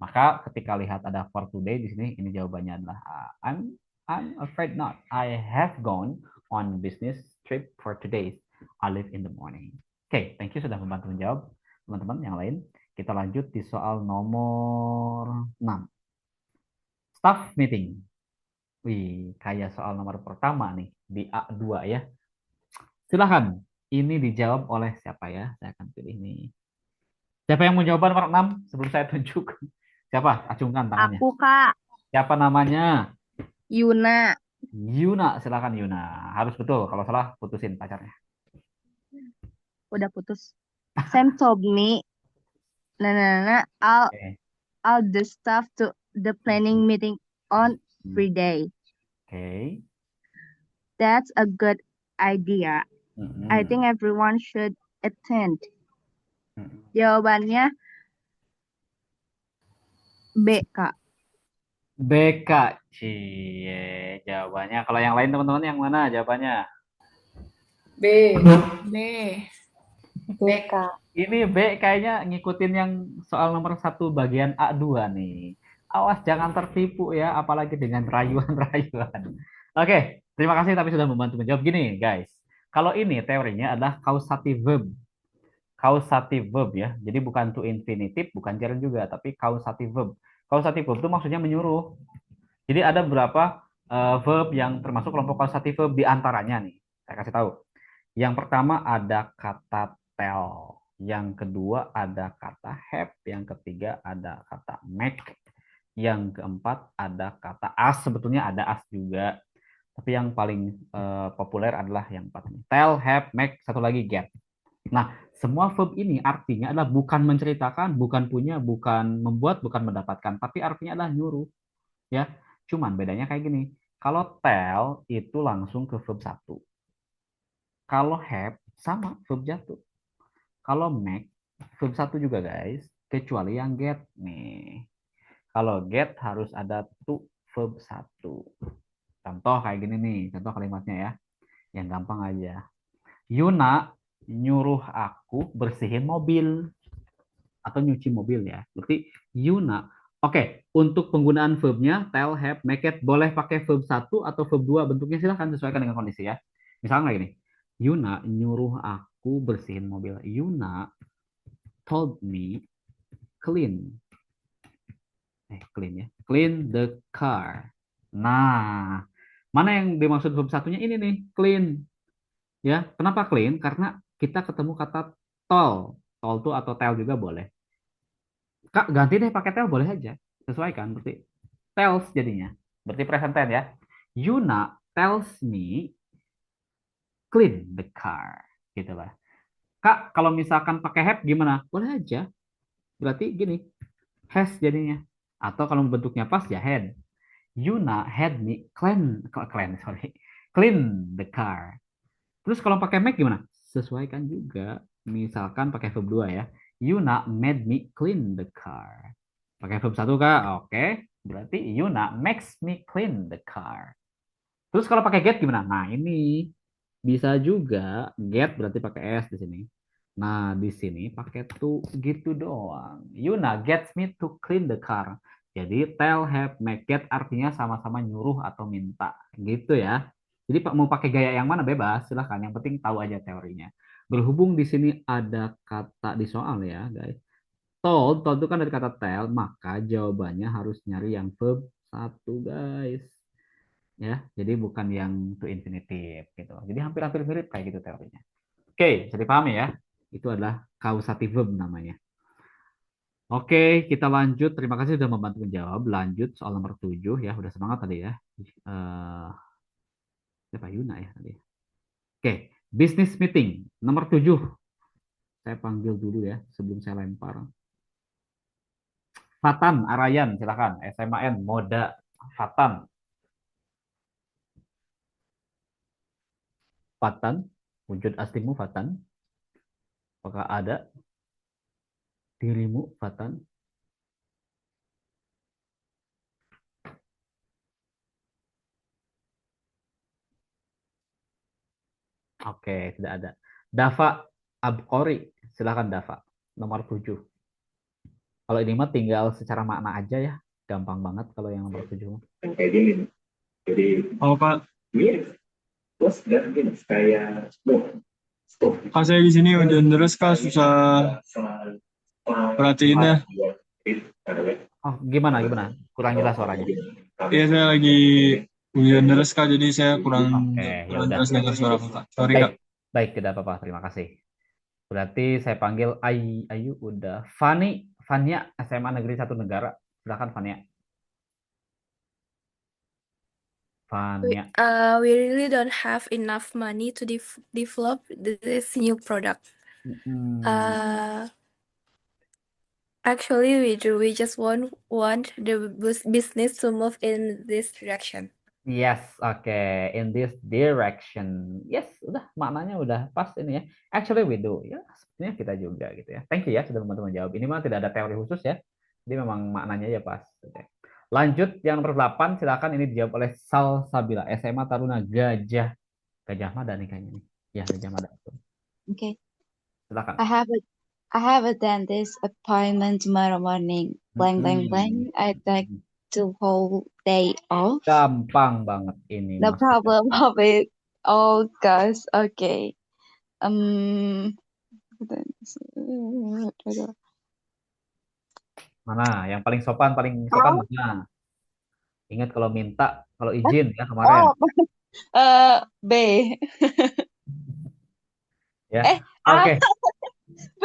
Maka ketika lihat ada for today di sini, ini jawabannya adalah I'm I'm afraid not. I have gone on business trip for today. I leave in the morning. Oke, thank you sudah membantu menjawab. Teman-teman yang lain, kita lanjut di soal nomor 6. Staff meeting. Wih, kayak soal nomor pertama nih di A2 ya. Silahkan, ini dijawab oleh siapa ya? Saya akan pilih nih. Siapa yang mau jawab nomor 6 sebelum saya tunjuk? Siapa? Acungkan tangannya.
Aku, Kak.
Siapa namanya?
Yuna.
Yuna, silakan Yuna. Harus betul, kalau salah putusin pacarnya.
Udah putus. Sam told me, all the stuff to the planning meeting on Friday.
Oke.
That's a good idea. I think everyone should attend. Jawabannya B, Kak.
B, Kak. Cie, jawabannya. Kalau yang lain teman-teman yang mana jawabannya?
B.
B.
B, Kak.
Ini B kayaknya ngikutin yang soal nomor 1 bagian A2 nih. Awas jangan tertipu ya, apalagi dengan rayuan-rayuan. Oke, terima kasih tapi sudah membantu menjawab. Gini guys, kalau ini teorinya adalah causative verb. Causative verb ya, jadi bukan to infinitive, bukan gerund juga, tapi causative verb. Causative verb itu maksudnya menyuruh. Jadi ada beberapa verb yang termasuk kelompok causative verb, di antaranya nih, saya kasih tahu. Yang pertama ada kata tell. Yang kedua ada kata have, yang ketiga ada kata make, yang keempat ada kata ask. Sebetulnya ada ask juga, tapi yang paling populer adalah yang empat ini. Tell, have, make, satu lagi get. Nah, semua verb ini artinya adalah bukan menceritakan, bukan punya, bukan membuat, bukan mendapatkan, tapi artinya adalah nyuruh. Ya, cuman bedanya kayak gini. Kalau tell itu langsung ke verb 1. Kalau have sama verb jatuh. Kalau make, verb 1 juga guys, kecuali yang get nih. Kalau get harus ada to verb 1. Contoh kayak gini nih, contoh kalimatnya ya. Yang gampang aja. Yuna nyuruh aku bersihin mobil. Atau nyuci mobil ya. Berarti Yuna. Oke, untuk penggunaan verbnya, tell, have, make it, boleh pakai verb 1 atau verb 2. Bentuknya silahkan sesuaikan dengan kondisi ya. Misalnya kayak gini. Yuna nyuruh aku bersihin mobil. Yuna told me clean. Clean ya. Clean the car. Nah, mana yang dimaksud verb satunya ini nih, clean. Ya, kenapa clean? Karena kita ketemu kata tol. Tol tuh atau tell juga boleh. Kak, ganti deh pakai tell boleh aja. Sesuaikan berarti tells jadinya. Berarti present tense ya. Yuna tells me clean the car, gitu lah. Kak, kalau misalkan pakai have gimana? Boleh aja. Berarti gini, has jadinya. Atau kalau bentuknya pas ya had. Yuna had me clean the car. Terus kalau pakai make gimana? Sesuaikan juga. Misalkan pakai verb 2 ya. Yuna made me clean the car. Pakai verb 1 Kak? Oke. Berarti Yuna makes me clean the car. Terus kalau pakai get gimana? Nah, ini bisa juga get berarti pakai s di sini. Nah, di sini pakai to gitu doang. Yuna gets me to clean the car. Jadi tell, have, make, get artinya sama-sama nyuruh atau minta. Gitu ya. Jadi mau pakai gaya yang mana bebas, silahkan. Yang penting tahu aja teorinya. Berhubung di sini ada kata di soal ya, guys. Told itu kan dari kata tell, maka jawabannya harus nyari yang verb 1, guys. Ya, jadi bukan yang to infinitive gitu. Jadi hampir-hampir mirip kayak gitu teorinya. Oke, bisa dipahami ya. Itu adalah causative verb namanya. Oke, kita lanjut. Terima kasih sudah membantu menjawab. Lanjut soal nomor 7 ya. Udah semangat tadi ya. Siapa Yuna ya tadi. Oke, business meeting nomor 7. Saya panggil dulu ya sebelum saya lempar. Fatan, Arayan, silakan. SMAN, Moda, Fatan. Fatan, wujud aslimu Fatan. Apakah ada dirimu Fatan? Oke, tidak ada. Dafa Abqori, silakan Dafa. Nomor 7. Kalau ini mah tinggal secara makna aja ya. Gampang banget kalau yang nomor 7.
Kayak gini.
Oh Kak, Kak saya di sini hujan deras Kak, susah perhatiinnya.
Oh, gimana? Kurang jelas suaranya.
Iya saya lagi hujan deras Kak, jadi saya kurang
Oke, ya udah.
jelas dengar suara Kak. Sorry
Baik,
Kak.
baik, tidak apa-apa. Terima kasih. Berarti saya panggil Ayu udah. Fania SMA Negeri 1 Negara. Silakan Fania.
We really don't have enough money to develop this new product. Actually, we do. We just want the business to move in this direction.
Yes, oke. In this direction. Yes, udah maknanya udah pas ini ya. Actually we do. Ya, sebenarnya kita juga gitu ya. Thank you ya sudah membantu menjawab. Ini mah tidak ada teori khusus ya. Jadi memang maknanya ya pas. Oke. Lanjut yang nomor 8, silakan ini dijawab oleh Salsabila, SMA Taruna Gajah Mada nih kayaknya nih. Ya, Gajah Mada.
Okay.
Silakan.
I have a dentist appointment tomorrow morning. Blank, blank, blank. I take the whole day off.
Gampang banget ini.
No problem of it. Oh gosh, okay.
Mana yang paling sopan mana? Ingat kalau minta, kalau izin ya kemarin.
B.
Ya. Oke.
B.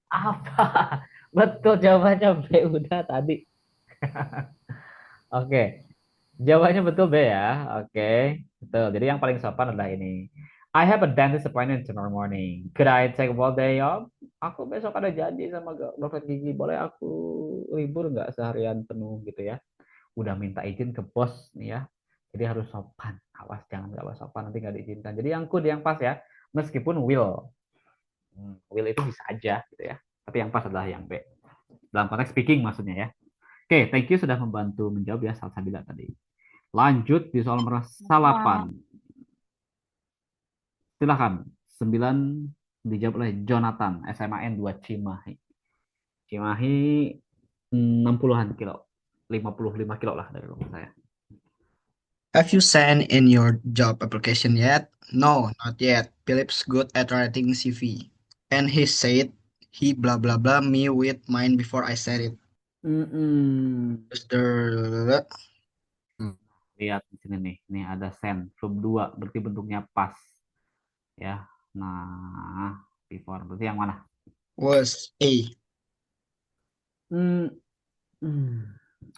Apa? Betul jawabannya B udah tadi. Oke. Jawabannya betul B ya. Oke. Betul. Jadi yang paling sopan adalah ini. I have a dentist appointment tomorrow morning. Could I take a whole day off? Aku besok ada janji sama dokter gigi. Boleh aku libur nggak seharian penuh gitu ya? Udah minta izin ke bos nih ya. Jadi harus sopan. Awas jangan nggak sopan nanti nggak diizinkan. Jadi yang good yang pas ya. Meskipun will. Will itu bisa aja gitu ya. Tapi yang pas adalah yang B. Dalam konteks speaking maksudnya ya. Oke, thank you sudah membantu menjawab ya Salsabila tadi. Lanjut di soal nomor 8. Silakan. 9 dijawab oleh Jonathan, SMA N2 Cimahi. Cimahi 60-an kilo. 55 kilo lah dari rumah saya.
Have you sent in your job application yet? No, not yet. Philip's good at writing CV. And he said he blah blah blah me with mine before I said it.
Lihat di sini nih. Ini ada send verb 2 berarti bentuknya pas. Ya. Nah, before berarti yang mana?
Was A.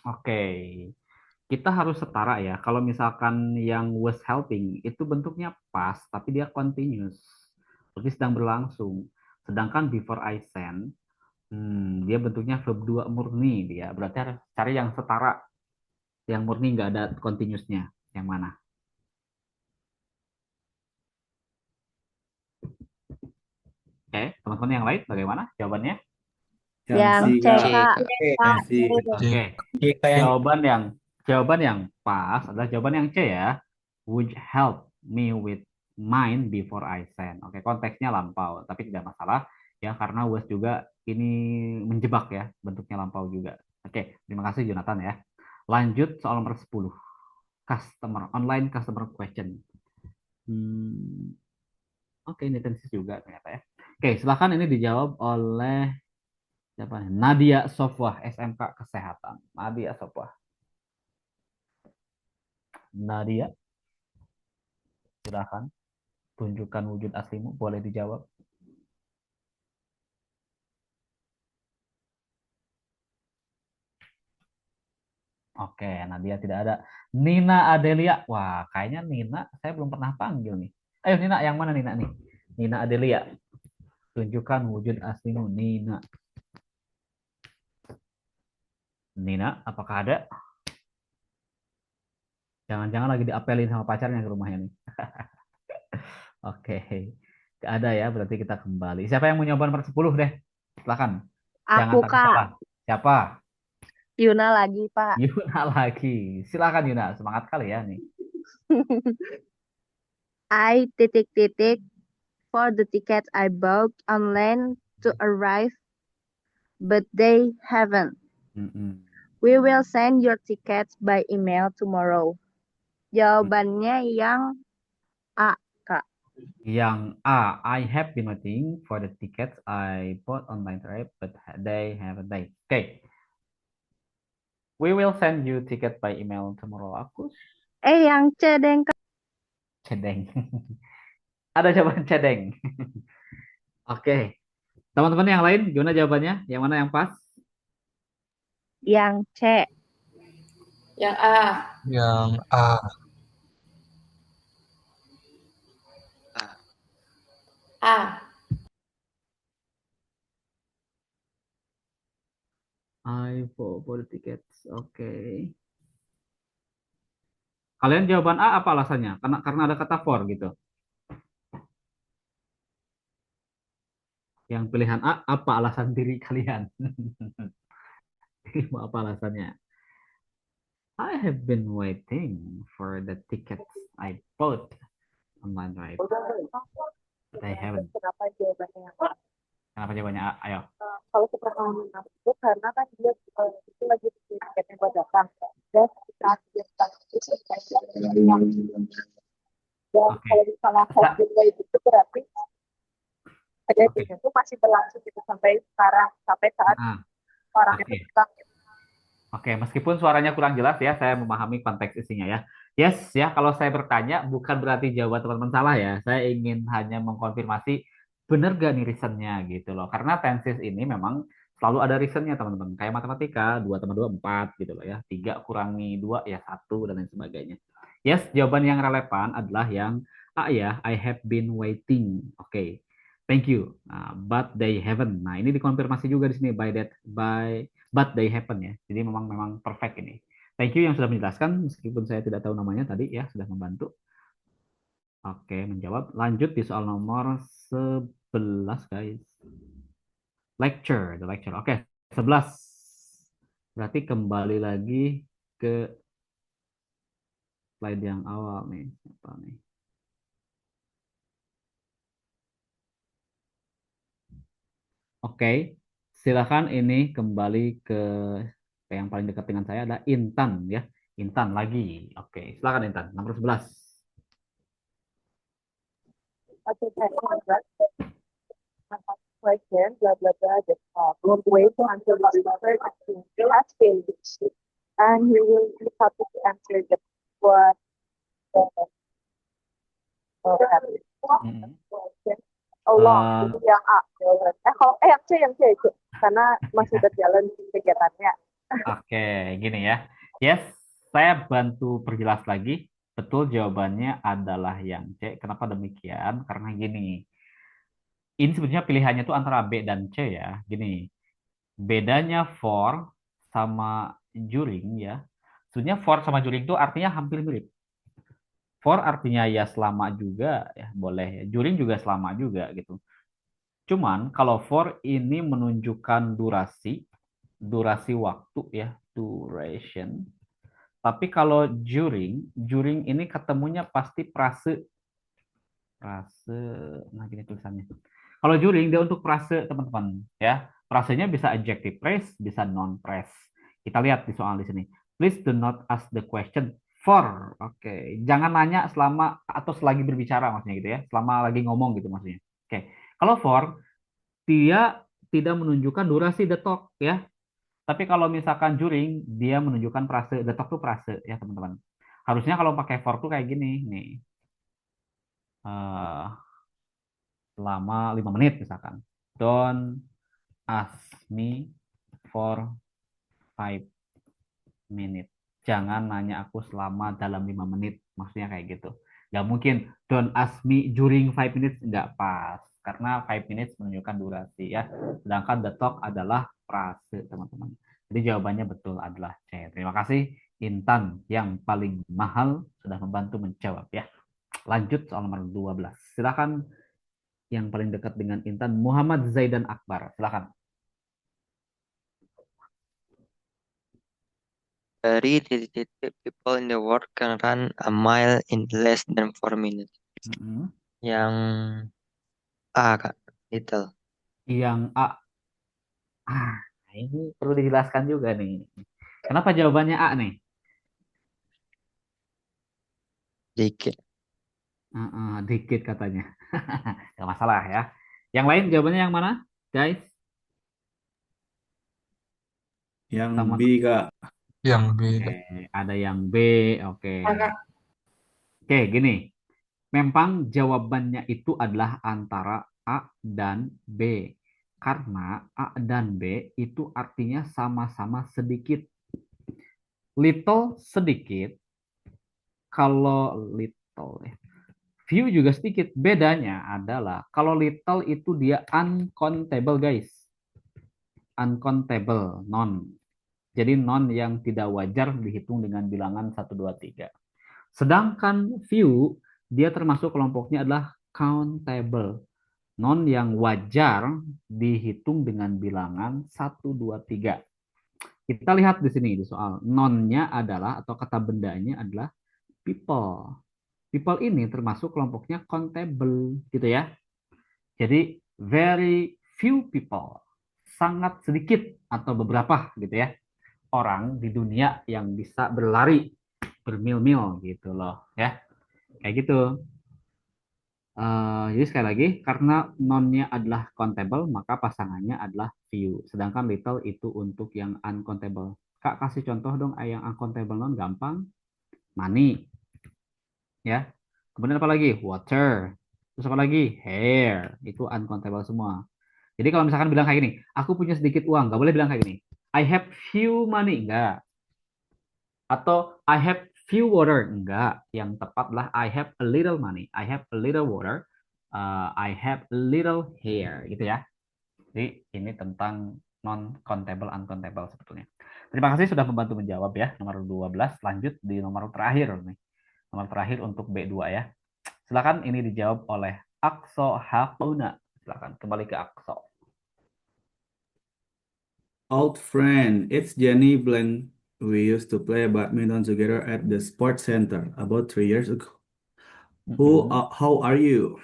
Oke. Kita harus setara ya. Kalau misalkan yang was helping itu bentuknya pas tapi dia continuous. Berarti sedang berlangsung. Sedangkan before I send dia bentuknya verb 2 murni dia. Berarti harus cari yang setara. Yang murni nggak ada continuousnya. Yang mana? Oke, teman-teman yang lain bagaimana jawabannya?
Yang C, Kak.
Oke. Jawaban yang pas adalah jawaban yang C ya. Would help me with mine before I send. Oke, konteksnya lampau, tapi tidak masalah ya karena was juga ini menjebak ya, bentuknya lampau juga. Oke, terima kasih Jonathan ya. Lanjut soal nomor 10. Online customer question. Oke, ini tensis juga ternyata ya. Oke, silakan ini dijawab oleh siapa nih? Nadia Sofwah, SMK Kesehatan. Nadia Sofwah. Nadia, silakan tunjukkan wujud aslimu, boleh dijawab. Oke, Nadia tidak ada. Nina Adelia, wah kayaknya Nina saya belum pernah panggil nih. Ayo Nina, yang mana Nina nih? Nina Adelia, tunjukkan wujud aslimu Nina. Nina, apakah ada? Jangan-jangan lagi diapelin sama pacarnya ke rumahnya nih. Oke. Gak ada ya, berarti kita kembali. Siapa yang mau nyoba nomor 10 deh? Silakan.
Aku, Kak.
Siapa?
Yuna lagi, Pak.
Yuna lagi. Silakan Yuna, semangat kali ya nih.
I ... for the tickets I bought online to arrive, but they haven't. We will send your tickets by email tomorrow. Jawabannya yang A, Kak.
Yang A, I have been waiting for the tickets I bought online trip, but they haven't they. Okay, we will send you ticket by email tomorrow. Aku
Yang C deng, Kak.
cedeng. Ada jawaban cedeng. Oke, teman-teman yang lain gimana jawabannya? Yang mana yang pas?
Yang C.
Yang A.
Yang A.
A.
I bought the tickets. Oke. Kalian jawaban A apa alasannya? Karena ada kata for gitu. Yang pilihan A apa alasan diri kalian? Apa alasannya? I have been waiting for the tickets I bought online right, but I haven't.
Kenapa jawabannya A?
Kenapa jawabannya A? Ayo.
Kalau sepengalaman aku karena kan dia itu lagi di tiketnya buat datang dan saat dia datang itu dan kalau misalnya holiday itu berarti ada itu masih berlangsung gitu sampai sekarang sampai saat orang itu datang.
Oke, meskipun suaranya kurang jelas ya, saya memahami konteks isinya ya. Yes, ya, kalau saya bertanya bukan berarti jawaban teman-teman salah ya. Saya ingin hanya mengkonfirmasi benar gak nih reasonnya gitu loh. Karena tenses ini memang selalu ada reasonnya teman-teman. Kayak matematika, 2 tambah 2, 4 gitu loh ya. 3 kurangi 2 ya 1 dan lain sebagainya. Yes, jawaban yang relevan adalah yang A ya, I have been waiting. Oke, thank you. But they haven't. Nah, ini dikonfirmasi juga di sini but they happen ya. Jadi memang perfect ini. Thank you yang sudah menjelaskan meskipun saya tidak tahu namanya tadi ya, sudah membantu. Oke, menjawab. Lanjut di soal nomor 11 guys. The lecture. Oke, 11. Berarti kembali lagi ke slide yang awal nih. Apa nih? Oke, silakan ini kembali ke yang paling dekat dengan saya ada Intan ya. Intan lagi. Oke, silakan Intan. Nomor 11.
Okay, question, blah blah blah. Don't wait until the result has failed, and you will be happy to answer the what. Allah yang A jawabannya. Kalau yang C itu karena masih berjalan kegiatannya.
Oke, gini ya. Yes, saya bantu perjelas lagi. Betul jawabannya adalah yang C. Kenapa demikian? Karena gini. Ini sebenarnya pilihannya tuh antara B dan C ya. Gini. Bedanya for sama during ya. Sebenarnya for sama during itu artinya hampir mirip. For artinya ya selama juga ya boleh ya. During juga selama juga gitu. Cuman kalau for ini menunjukkan durasi waktu ya, duration. Tapi kalau during ini ketemunya pasti prase. Nah gini tulisannya. Kalau during dia untuk prase teman-teman ya. Prasenya bisa adjective phrase, bisa non phrase. Kita lihat di soal di sini. Please do not ask the question for. Oke, jangan nanya selama atau selagi berbicara maksudnya gitu ya. Selama lagi ngomong gitu maksudnya. Oke. Kalau for dia tidak menunjukkan durasi the talk ya. Tapi kalau misalkan during dia menunjukkan prase, the talk tuh prase ya teman-teman. Harusnya kalau pakai for tuh kayak gini nih. Selama 5 menit misalkan. Don't ask me for 5 minutes. Jangan nanya aku selama dalam 5 menit. Maksudnya kayak gitu. Gak mungkin don't ask me during 5 minutes. Nggak pas. Karena 5 minutes menunjukkan durasi ya. Sedangkan the talk adalah frase teman-teman. Jadi jawabannya betul adalah C. Terima kasih Intan yang paling mahal sudah membantu menjawab ya. Lanjut soal nomor 12. Silakan yang paling dekat dengan Intan, Muhammad Zaidan Akbar. Silakan.
3 people in the world can run a mile in less than 4 minutes. Yang A, Kak. Little.
Yang A. Ini perlu dijelaskan juga nih. Kenapa jawabannya A nih?
Dikit.
Dikit katanya. Gak masalah ya. Yang lain jawabannya yang mana, guys?
Yang
Sama.
B, Kak.
Yang B.
Oke, ada yang B. Oke. Oke, gini. Memang jawabannya itu adalah antara A dan B. Karena A dan B itu artinya sama-sama sedikit. Little sedikit. Kalau little ya. Few juga sedikit. Bedanya adalah kalau little itu dia uncountable, guys. Uncountable, non. Jadi non yang tidak wajar dihitung dengan bilangan 1, 2, 3. Sedangkan few, dia termasuk kelompoknya adalah countable. Non yang wajar dihitung dengan bilangan 1, 2, 3. Kita lihat di sini di soal. Nonnya adalah atau kata bendanya adalah people. People ini termasuk kelompoknya countable gitu ya. Jadi very few people, sangat sedikit atau beberapa gitu ya orang di dunia yang bisa berlari bermil-mil gitu loh ya. Kayak gitu. Jadi sekali lagi karena nonnya adalah countable maka pasangannya adalah few. Sedangkan little itu untuk yang uncountable. Kak kasih contoh dong yang uncountable non gampang. Money. Ya. Kemudian apa lagi? Water. Terus apa lagi? Hair. Itu uncountable semua. Jadi kalau misalkan bilang kayak gini, aku punya sedikit uang, nggak boleh bilang kayak gini. I have few money, enggak. Atau I have few water, enggak. Yang tepat adalah I have a little money, I have a little water, I have a little hair, gitu ya. Jadi ini tentang non-countable, uncountable sebetulnya. Terima kasih sudah membantu menjawab ya, nomor 12. Lanjut di nomor terakhir nih. Nomor terakhir untuk B2 ya. Silakan ini dijawab oleh Akso Hakuna. Silakan kembali ke Akso.
Old friend, it's Jenny Blank. We used to play badminton together at the sports center about 3 years ago. How are you?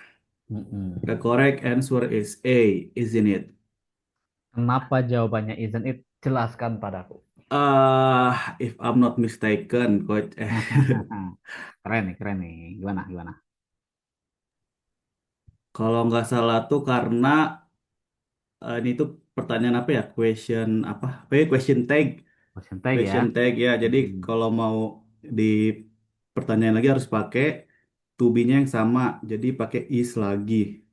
The correct answer is A, isn't it?
Kenapa jawabannya isn't it? Jelaskan padaku.
If I'm not mistaken, coach.
Keren nih. Gimana?
Kalau nggak salah tuh karena ini tuh pertanyaan apa ya? Question tag.
Question tag ya.
Question tag ya. Jadi kalau mau di pertanyaan lagi harus pakai to be-nya yang sama. Jadi pakai is lagi.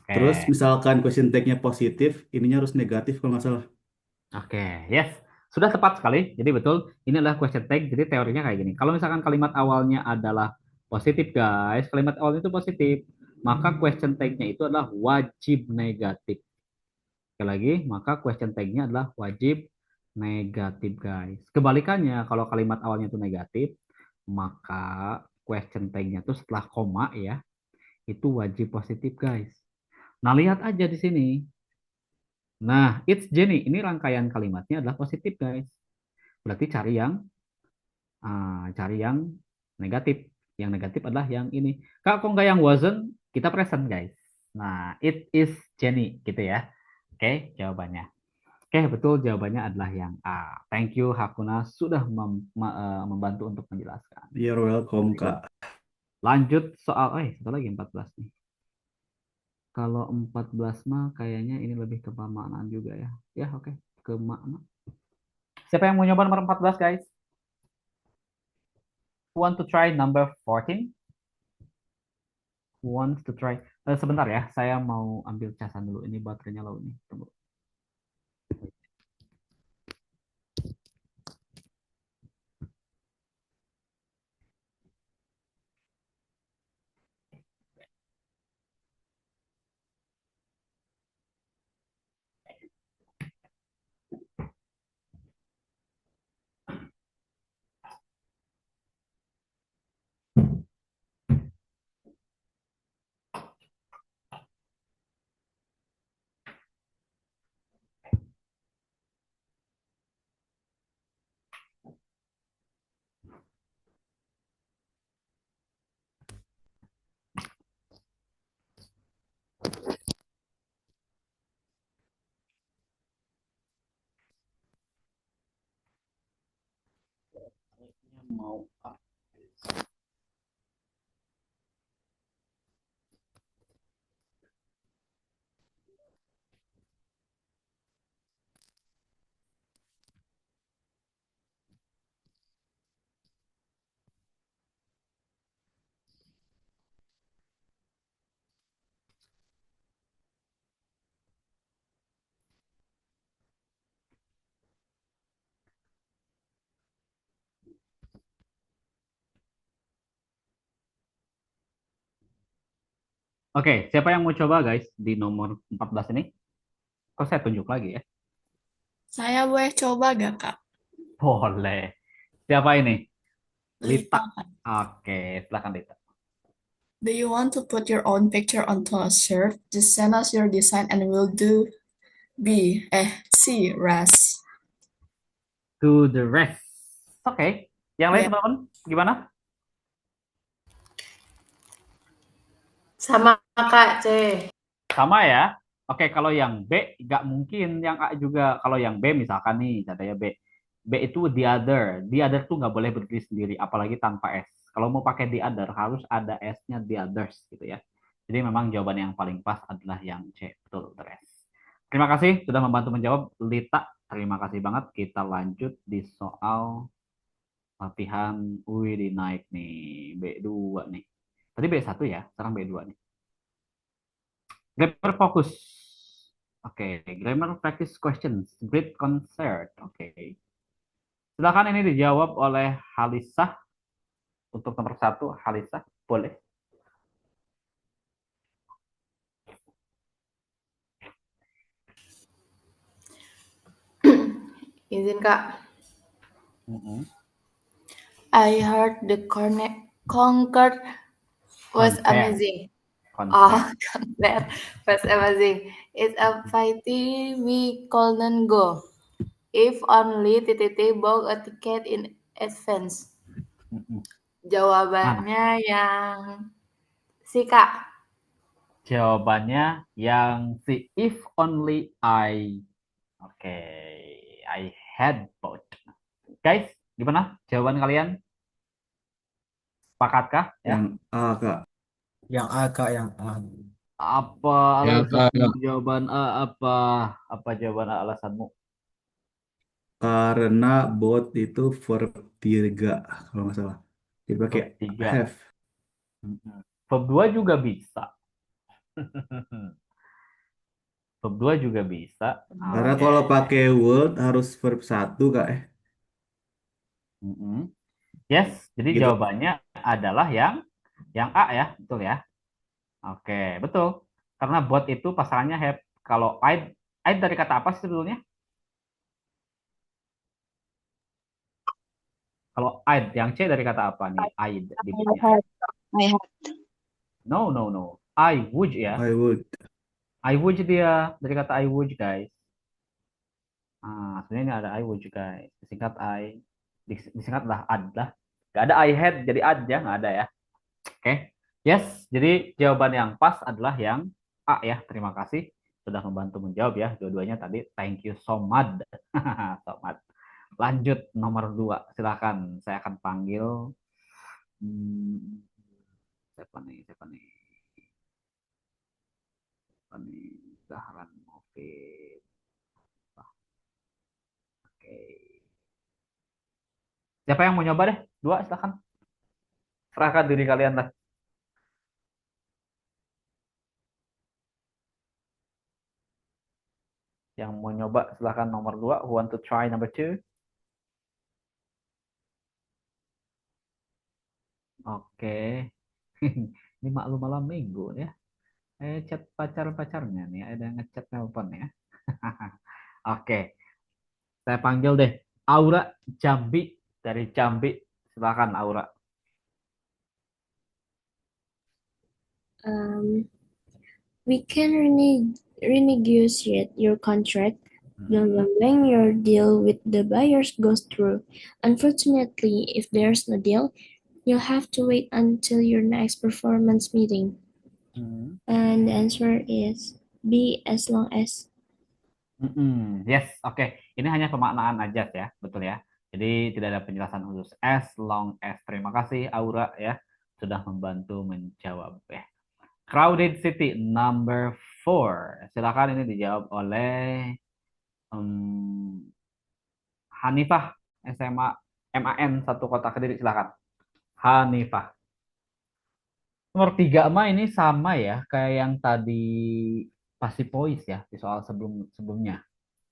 Terus misalkan question tag-nya positif, ininya harus negatif kalau nggak salah.
Oke, yes. Sudah tepat sekali. Jadi betul, ini adalah question tag. Jadi teorinya kayak gini. Kalau misalkan kalimat awalnya adalah positif, guys. Kalimat awalnya itu positif. Maka question tag-nya itu adalah wajib negatif. Sekali lagi, maka question tag-nya adalah wajib negatif, guys. Kebalikannya, kalau kalimat awalnya itu negatif, maka question tag-nya itu setelah koma ya, itu wajib positif, guys. Nah, lihat aja di sini. Nah, it's Jenny. Ini rangkaian kalimatnya adalah positif, guys. Berarti cari yang negatif. Yang negatif adalah yang ini. Kak, kok nggak yang wasn't? Kita present, guys. Nah, it is Jenny, gitu ya. Oke, jawabannya. Oke, betul jawabannya adalah yang A. Thank you, Hakuna, sudah membantu untuk menjelaskan.
You're welcome, Kak.
Lanjut soal, satu lagi 14 nih. Kalau 14 mah kayaknya ini lebih ke pemaknaan juga ya. Ya, oke. Ke makna. Siapa yang mau nyoba nomor 14, guys? Who want to try number 14? Who wants to try? Sebentar ya, saya mau ambil casan dulu. Ini baterainya low nih. Tunggu. Mau Oke, siapa yang mau coba guys di nomor 14 ini? Kok saya tunjuk lagi ya?
Saya boleh coba gak, Kak?
Boleh. Siapa ini?
Lita.
Lita. Oke, silakan Lita.
Do you want to put your own picture onto a shirt? Just send us your design and we'll do C, rest.
To the rest. Oke. Yang lain
Yeah.
teman-teman, gimana?
Sama Kak, C.
Sama ya. Oke, kalau yang B nggak mungkin yang A juga. Kalau yang B misalkan nih, contohnya B. B itu the other. The other tuh nggak boleh berdiri sendiri, apalagi tanpa S. Kalau mau pakai the other harus ada S-nya the others gitu ya. Jadi memang jawaban yang paling pas adalah yang C, betul, the rest. Terima kasih sudah membantu menjawab Lita. Terima kasih banget. Kita lanjut di soal latihan. Wih, di naik nih B2 nih. Tadi B1 ya, sekarang B2 nih. Grammar fokus. Oke, grammar practice questions. Great concert. Oke. Silakan ini dijawab oleh Halisah. Untuk nomor 1, Halisah. Boleh.
Izin Kak. I heard the concert was
Concert.
amazing. Concert was amazing. It's a party we couldn't go. If only TTT bought a ticket in advance. Jawabannya yang si Kak.
Jawabannya yang si if only I. Oke, I had bought. Guys, gimana jawaban kalian? Sepakatkah? Ya?
Yang A, Kak.
Yang A, Kak, yang A.
Apa
Yang A.
alasanmu jawaban A? Apa jawaban A alasanmu?
Karena bought itu verb 3 kalau nggak salah. Jadi pakai
Verb 3.
have.
Verb 2 juga bisa. Verb 2 juga bisa.
Karena kalau pakai would harus verb 1, Kak.
Yes, jadi
Gitu.
jawabannya adalah yang A ya, betul ya. Oke, betul. Karena bought itu pasangannya have. Kalau I dari kata apa sih sebetulnya? Kalau I yang C dari kata apa nih? I di bawahnya.
I had.
No. I would ya.
I would.
I would dia dari kata I would guys. Sebenarnya ini ada I would guys. Disingkat I. Disingkat lah ad lah. Gak ada I had jadi ad ya, nggak ada ya. Oke. Yes, jadi jawaban yang pas adalah yang A ya. Terima kasih sudah membantu menjawab ya. Dua-duanya tadi. Thank you so much. So much. Lanjut nomor 2. Silakan. Saya akan panggil siapa nih? Zahran Mofid. Oke. Siapa yang mau nyoba deh? 2 silakan. Serahkan diri kalian lah. Yang mau nyoba silakan nomor 2. Who want to try number 2? Oke. Ini maklum malam minggu ya. Chat pacar-pacarnya nih. Ada yang ngechat telepon ya. Oke. Saya panggil deh. Aura Jambi. Dari Jambi. Silakan Aura.
We can renegotiate your contract when your deal with the buyers goes through. Unfortunately, if there's no deal, you'll have to wait until your next performance meeting. And the answer is B, as long as.
Yes, oke. Ini hanya pemaknaan aja ya, betul ya. Jadi tidak ada penjelasan khusus. As long as. Terima kasih Aura ya sudah membantu menjawab ya. Crowded City number 4. Silakan ini dijawab oleh Hanifah SMA MAN 1 Kota Kediri. Silakan. Hanifah. Nomor 3 mah ini sama ya kayak yang tadi passive voice ya di soal sebelumnya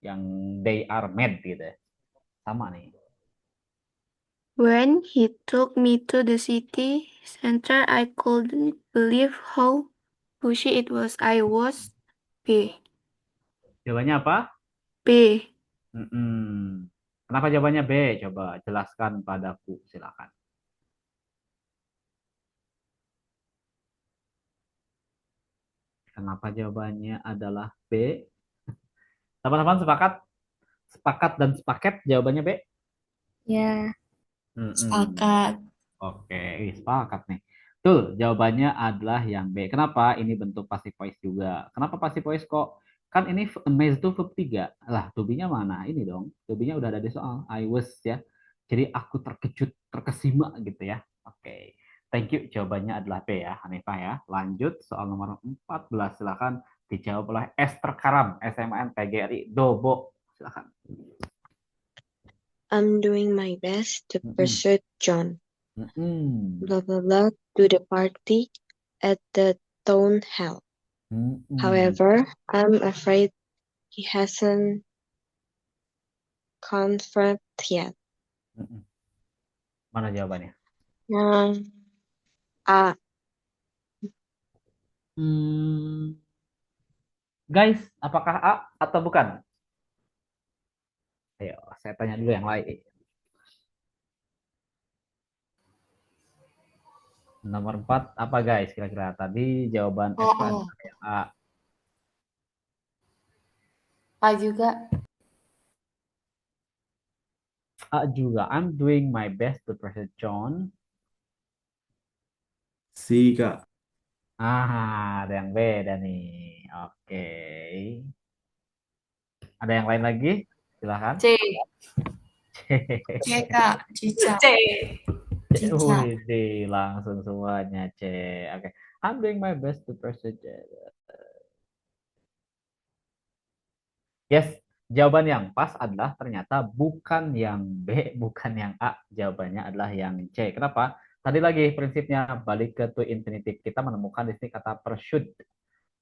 yang they are mad gitu ya. Sama nih.
When he took me to the city center, I couldn't believe how Pushy it was. I was B.
Jawabannya apa?
B.
Kenapa jawabannya B? Coba jelaskan padaku, silakan. Kenapa jawabannya adalah B? Teman-teman sepakat? Sepakat dan sepaket jawabannya B?
Ya,
Sepakat.
Oke, sepakat nih. Betul, jawabannya adalah yang B. Kenapa? Ini bentuk passive voice juga. Kenapa passive voice kok? Kan ini amaze itu verb 3. Lah, to be-nya mana? Ini dong. To be-nya udah ada di soal. I was ya. Jadi aku terkejut, terkesima gitu ya. Oke. Thank you. Jawabannya adalah B ya, Hanifah ya. Lanjut soal nomor 14. Silakan dijawab oleh Esther Karam, SMAN PGRI Dobo. Silakan.
I'm doing my best to persuade John. Blah blah blah to the party at the town hall. However, I'm afraid he hasn't confirmed yet.
Mana jawabannya?
A.
Guys, apakah A atau bukan? Ayo, saya tanya dulu yang lain. Nomor 4 apa guys kira-kira? Tadi jawaban Esther yang A.
A juga.
A juga. I'm doing my best to persuade John.
C, Kak.
Ada yang beda nih. Oke. Ada yang lain lagi? Silahkan.
C.
C, Kak. Cica.
C.
Cica.
Wih, langsung semuanya C. Oke. I'm doing my best to persuade. Yes, jawaban yang pas adalah ternyata bukan yang B, bukan yang A. Jawabannya adalah yang C. Kenapa? Tadi lagi prinsipnya balik ke to infinitive. Kita menemukan di sini kata pursued.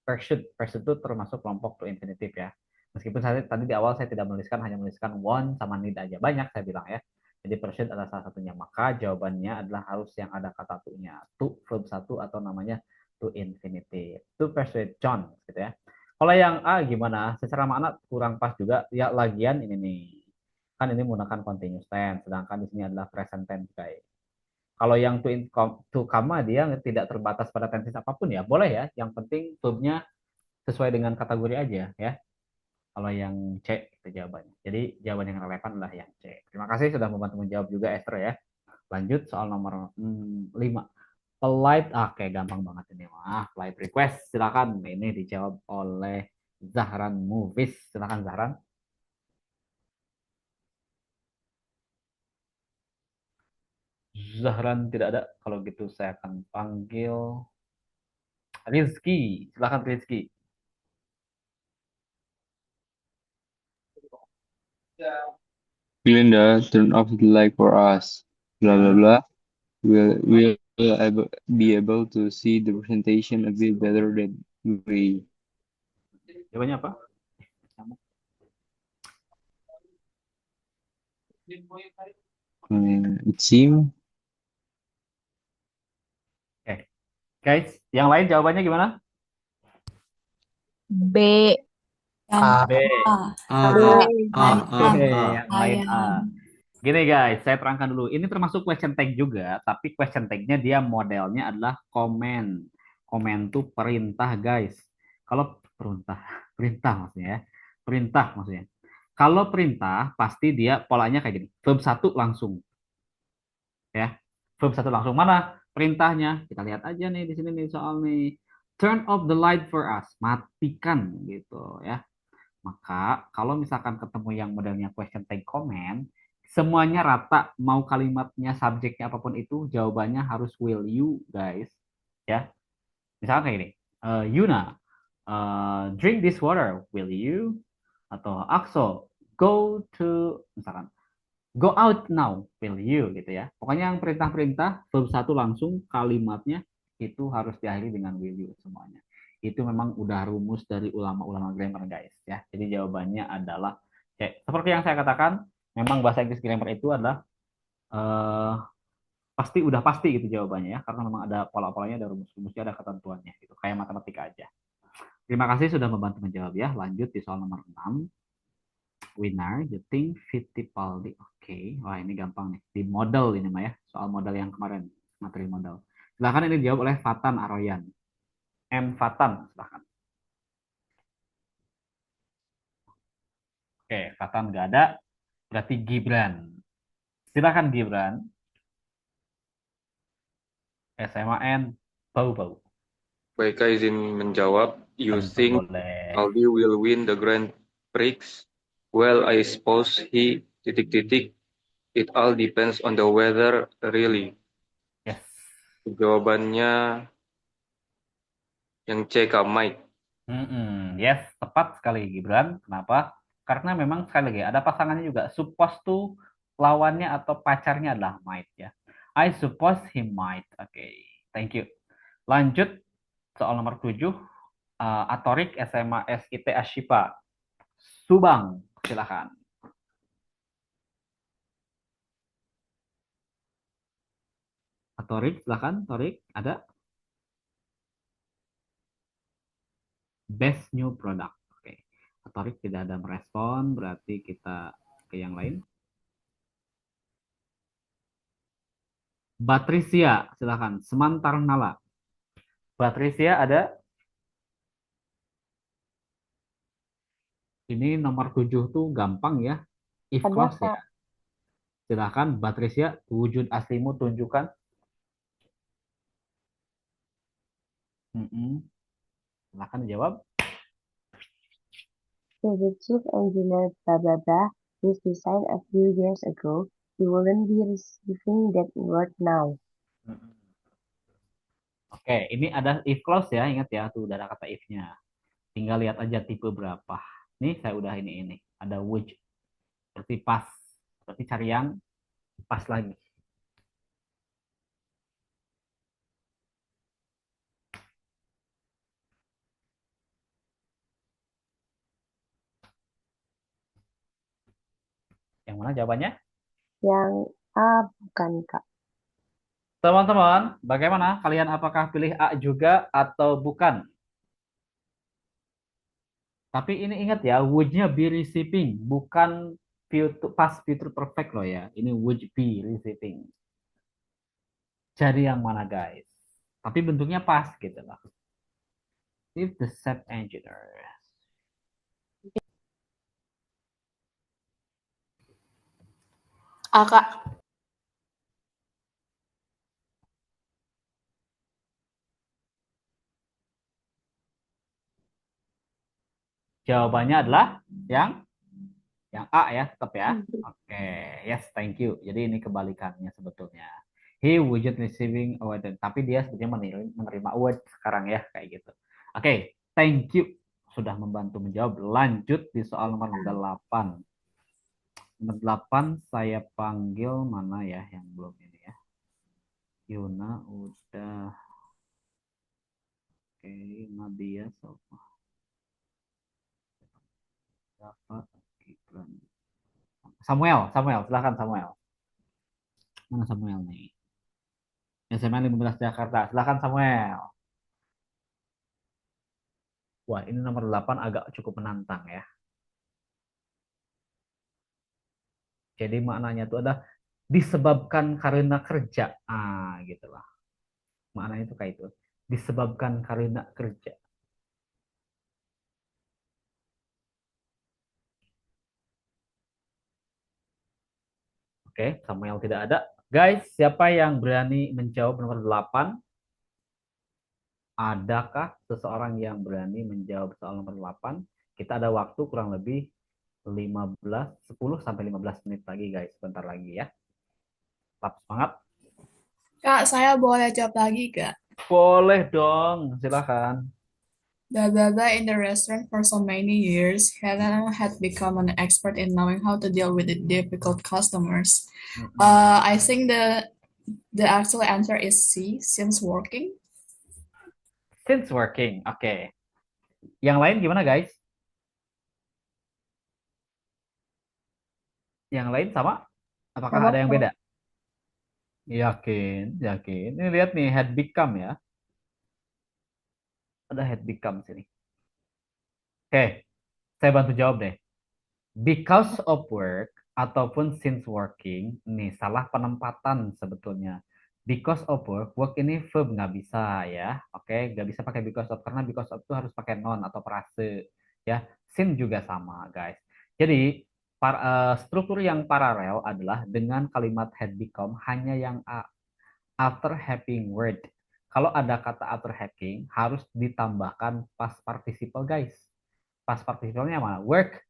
Pursued itu termasuk kelompok to infinitive ya. Meskipun tadi di awal saya tidak menuliskan, hanya menuliskan want sama need aja. Banyak saya bilang ya. Jadi pursued adalah salah satunya. Maka jawabannya adalah harus yang ada kata to-nya. To verb 1 atau namanya to infinitive. To persuade John gitu ya. Kalau yang A gimana? Secara makna kurang pas juga. Ya lagian ini nih. Kan ini menggunakan continuous tense. Sedangkan di sini adalah present tense guys. Kalau yang to come dia tidak terbatas pada tenses apapun ya. Boleh ya. Yang penting verbnya sesuai dengan kategori aja ya. Kalau yang C itu jawabannya. Jadi jawaban yang relevan adalah yang C. Terima kasih sudah membantu menjawab juga Esther ya. Lanjut soal nomor 5. Polite, oke gampang banget ini mah. Polite request, silakan. Ini dijawab oleh Zahran Movies. Silakan Zahran. Zahran tidak ada. Kalau gitu saya akan panggil Rizky. Silakan Rizky.
Glinda, turn off the light for us. Blah blah blah. We'll be able to see the presentation a bit better than we.
Jawabannya apa?
It seems.
Oke. Guys, yang lain jawabannya gimana?
B.
A. B.
A.
Yang lain A. Gini guys, saya terangkan dulu. Ini termasuk question tag juga, tapi question tag-nya dia modelnya adalah comment. Comment itu perintah guys. Kalau perintah maksudnya ya. Perintah maksudnya. Kalau perintah pasti dia polanya kayak gini. Verb 1 langsung. Ya. Verb 1 langsung. Mana perintahnya? Kita lihat aja nih di sini nih soal nih. Turn off the light for us. Matikan gitu ya. Maka kalau misalkan ketemu yang modelnya question tag comment, semuanya rata, mau kalimatnya, subjeknya apapun itu, jawabannya harus will you, guys. Ya, misalkan kayak ini, Yuna, drink this water, will you? Atau Akso, go to, misalkan, go out now, will you, gitu ya. Pokoknya yang perintah-perintah, verb 1 langsung, kalimatnya itu harus diakhiri dengan will you semuanya. Itu memang udah rumus dari ulama-ulama grammar, guys. Ya, jadi jawabannya adalah C. Seperti yang saya katakan, memang bahasa Inggris grammar itu adalah pasti udah pasti gitu jawabannya ya, karena memang ada pola-polanya, ada rumus-rumusnya, ada ketentuannya gitu, kayak matematika aja. Terima kasih sudah membantu menjawab ya. Lanjut di soal nomor 6. Winner, Juting Fittipaldi. Oke, wah ini gampang nih. Di model ini mah ya, soal model yang kemarin, materi model. Silahkan ini dijawab oleh Fatan Aroyan. M. Fatan, silahkan. Oke, Fatan nggak ada, berarti Gibran. Silahkan Gibran. SMAN, bau-bau.
Baik, Kak, izin menjawab. You
Tentu
think
boleh.
Aldi will win the Grand Prix? Well, I suppose he... It all depends on the weather, really.
Yes.
Jawabannya yang C, Kak, Mike.
Yes, tepat sekali Gibran. Kenapa? Karena memang sekali lagi ada pasangannya juga. Suppose to lawannya atau pacarnya adalah might ya. I suppose he might. Oke, thank you. Lanjut soal nomor 7. Atorik SMA SIT Ashifa. Subang, silakan. Atorik, silakan. Torik, ada? Best new product. Oke. Atorik tidak ada merespon, berarti kita ke yang lain. Patricia, silakan. Semantar Nala. Patricia ada? Ini nomor 7 tuh gampang ya. If
Ada,
clause
Kak.
ya. Silakan Patricia, wujud aslimu tunjukkan. Silakan jawab.
So the chief engineer blah blah blah was designed a few years ago. You wouldn't be receiving that word now.
Oke, ini ada if clause ya. Ingat ya, tuh udah ada kata if-nya. Tinggal lihat aja tipe berapa. Nih saya udah ini. Ada which. Berarti pas. Berarti cari yang pas lagi. Yang mana jawabannya?
Yang A bukan, Kak.
Teman-teman, bagaimana? Kalian apakah pilih A juga atau bukan? Tapi ini ingat ya, would-nya be receiving, bukan past future perfect loh ya. Ini would be receiving. Jadi yang mana guys? Tapi bentuknya pas gitu loh. If the set engineer.
A, Kak.
Jawabannya adalah yang A ya, tetap ya. Oke, yes, thank you. Jadi ini kebalikannya sebetulnya. He would receiving award, tapi dia sebetulnya menerima award sekarang ya, kayak gitu. Oke, thank you sudah membantu menjawab. Lanjut di soal nomor 8. Nomor 8 saya panggil mana ya yang belum ini ya. Yuna udah. Oke, Nadia Sofa. Samuel, silakan Samuel. Mana Samuel nih? SMA 15 Jakarta. Silakan Samuel. Wah, ini nomor 8 agak cukup menantang ya. Jadi maknanya itu ada disebabkan karena kerja. Gitu lah. Maknanya itu kayak itu. Disebabkan karena kerja. Oke, Samuel tidak ada. Guys, siapa yang berani menjawab nomor 8? Adakah seseorang yang berani menjawab soal nomor 8? Kita ada waktu kurang lebih 10 sampai 15 menit lagi guys. Sebentar lagi ya. Tetap semangat.
Kak, saya boleh jawab lagi gak?
Boleh dong, silakan.
Blah blah blah in the restaurant for so many years, Helena had become an expert in knowing how to deal with the difficult customers. I think the actual answer is C, since working.
Since working, oke. Yang lain gimana guys? Yang lain sama? Apakah
Sama,
ada yang
Kak.
beda? Yakin, yakin. Ini lihat nih, had become ya. Ada had become sini. Oke, saya bantu jawab deh. Because of work ataupun since working, nih salah penempatan sebetulnya. Because of work, work ini verb nggak bisa ya. Oke, nggak bisa pakai because of karena because of itu harus pakai noun atau frase ya. Since juga sama guys. Jadi struktur yang paralel adalah dengan kalimat had become hanya yang after having word. Kalau ada kata after having harus ditambahkan past participle guys. Past participalnya mana? Work.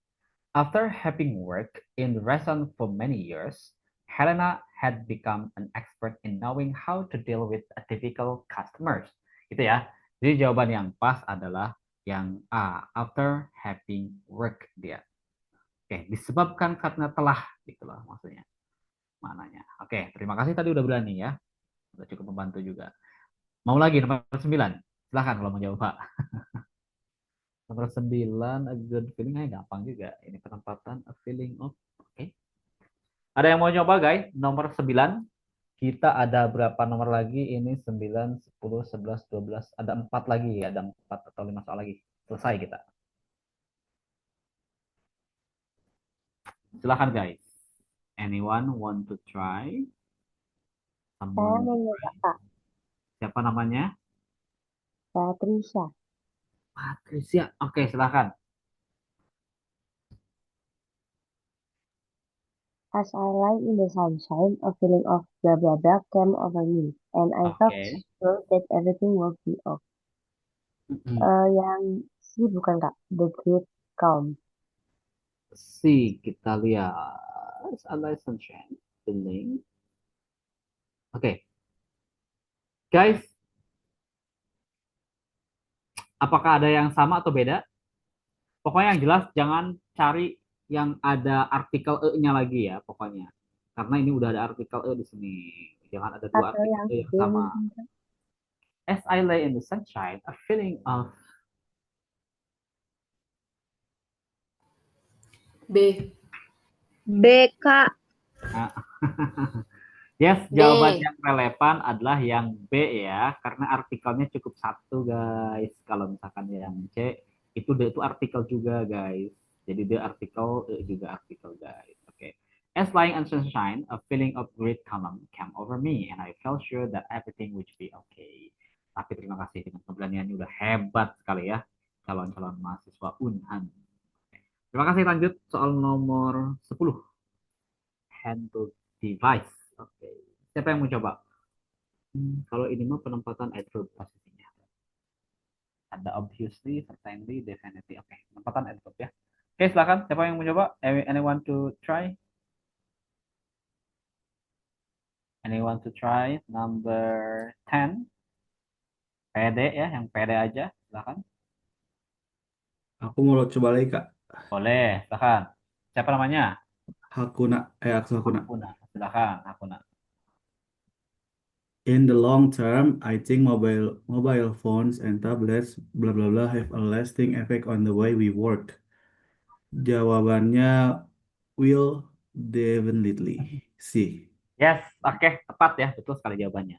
After having worked in the restaurant for many years, Helena had become an expert in knowing how to deal with difficult customers. Gitu ya. Jadi jawaban yang pas adalah yang A, after having worked dia. Oke, disebabkan karena telah, gitulah maksudnya. Mananya. Oke, terima kasih tadi udah berani ya. Udah cukup membantu juga. Mau lagi nomor 9? Silahkan kalau mau jawab Pak. Nomor 9, a good feeling, gampang juga. Ini penempatan, a feeling of, oke. Ada yang mau nyoba guys? Nomor 9, kita ada berapa nomor lagi? Ini 9, 10, 11, 12, ada 4 lagi. Ada 4 atau 5 soal lagi. Selesai kita. Silahkan guys. Anyone want to try?
Saya mau nyoba, Kak.
Siapa namanya?
Patricia.
Patricia. Oke, silahkan.
As I lie in the sunshine, a feeling of blah blah blah came over me, and I felt sure that everything would be okay. Yang C bukan Kak, the great calm.
C, kita lihat. As I lie in sunshine, feeling. Oke. Guys, apakah ada yang sama atau beda? Pokoknya yang jelas jangan cari yang ada artikel e-nya lagi ya, pokoknya. Karena ini udah ada artikel e di sini. Jangan ada dua artikel e yang sama. As I lay in the sunshine, a feeling of
B.
B, Kak.
Yes, jawaban yang relevan adalah yang B ya, karena artikelnya cukup satu guys. Kalau misalkan yang C, itu D itu artikel juga guys. Jadi D artikel, E juga artikel guys. Oke. As lying in sunshine, a feeling of great calm came over me and I felt sure that everything would be okay. Tapi terima kasih dengan keberaniannya udah hebat sekali ya calon-calon mahasiswa Unhan. Terima kasih, lanjut soal nomor 10. Handle device. Oke. Siapa yang mau coba? Kalau ini mah penempatan adverb posisinya. Ada obviously, certainly, definitely. Oke, penempatan adverb ya. Oke, silakan. Siapa yang mau coba? Anyone to try? Anyone to try? Number 10. PD ya, yang PD aja. Silakan.
Aku mau coba lagi, Kak.
Boleh, silakan. Siapa namanya?
Hakuna, Axel Hakuna.
Hakuna. Silakan, Hakuna.
In the long term, I think mobile phones and tablets blah blah blah have a lasting effect on the way we work. Jawabannya will definitely see.
Yes, oke, tepat ya, betul sekali jawabannya.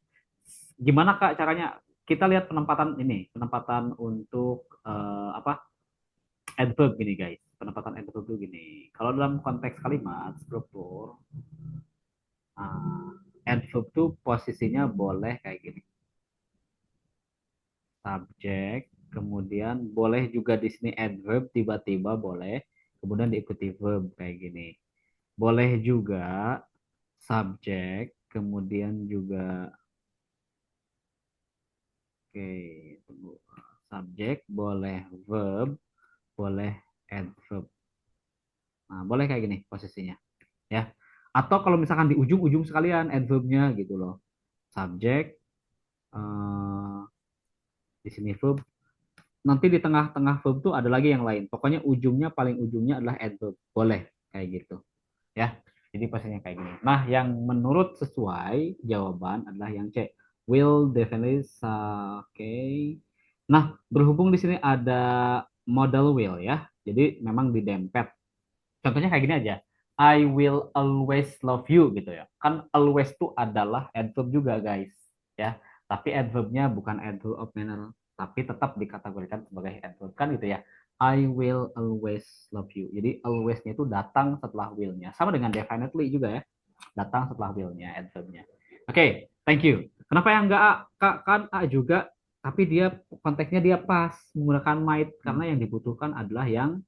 Gimana Kak caranya? Kita lihat penempatan ini, penempatan untuk adverb gini guys. Penempatan adverb itu gini. Kalau dalam konteks kalimat struktur, adverb itu posisinya boleh kayak gini. Subjek, kemudian boleh juga di sini adverb tiba-tiba boleh, kemudian diikuti verb kayak gini. Boleh juga subjek, kemudian juga tunggu. Subjek, boleh verb, boleh adverb. Nah, boleh kayak gini posisinya. Ya. Atau kalau misalkan di ujung-ujung sekalian adverbnya gitu loh. Subjek, di sini verb. Nanti di tengah-tengah verb tuh ada lagi yang lain. Pokoknya ujungnya, paling ujungnya adalah adverb. Boleh kayak gitu. Ya. Jadi posisinya kayak gini. Nah, yang menurut sesuai jawaban adalah yang C. Will definitely. Oke. Nah, berhubung di sini ada modal will ya. Jadi memang didempet. Contohnya kayak gini aja. I will always love you gitu ya. Kan always itu adalah adverb juga guys ya. Tapi adverbnya bukan adverb of manner, tapi tetap dikategorikan sebagai adverb kan gitu ya. I will always love you. Jadi always-nya itu datang setelah will-nya. Sama dengan definitely juga ya. Datang setelah will-nya, adverbnya. Oke, thank you. Kenapa yang enggak A? Kan A juga, tapi dia konteksnya dia pas menggunakan might karena yang dibutuhkan adalah yang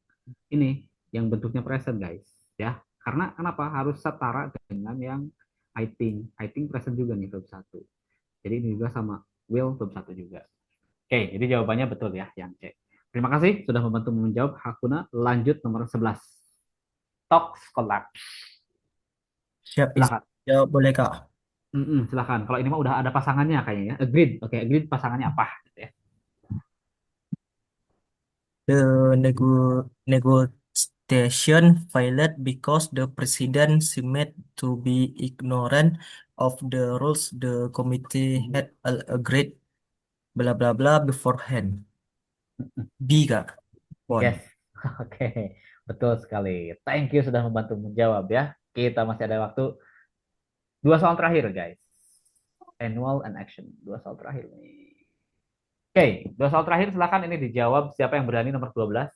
ini, yang bentuknya present guys ya. Karena kenapa harus setara dengan yang I think present juga nih verb 1. Jadi ini juga sama will verb 1 juga. Oke, jadi jawabannya betul ya yang C. Terima kasih sudah membantu menjawab Hakuna. Lanjut nomor 11. Talks collapse.
Siap,
Silakan.
jawab boleh Kak.
Silakan. Kalau ini mah udah ada pasangannya kayaknya ya. Agreed. Oke, agreed pasangannya apa gitu ya.
The negotiation failed because the president seemed to be ignorant of the rules the committee had agreed bla bla bla beforehand. B Kak.
Yes. Oke, betul sekali. Thank you sudah membantu menjawab ya. Kita masih ada waktu. 2 soal terakhir guys. Annual and action. 2 soal terakhir nih. Oke, 2 soal terakhir silakan ini dijawab. Siapa yang berani nomor 12?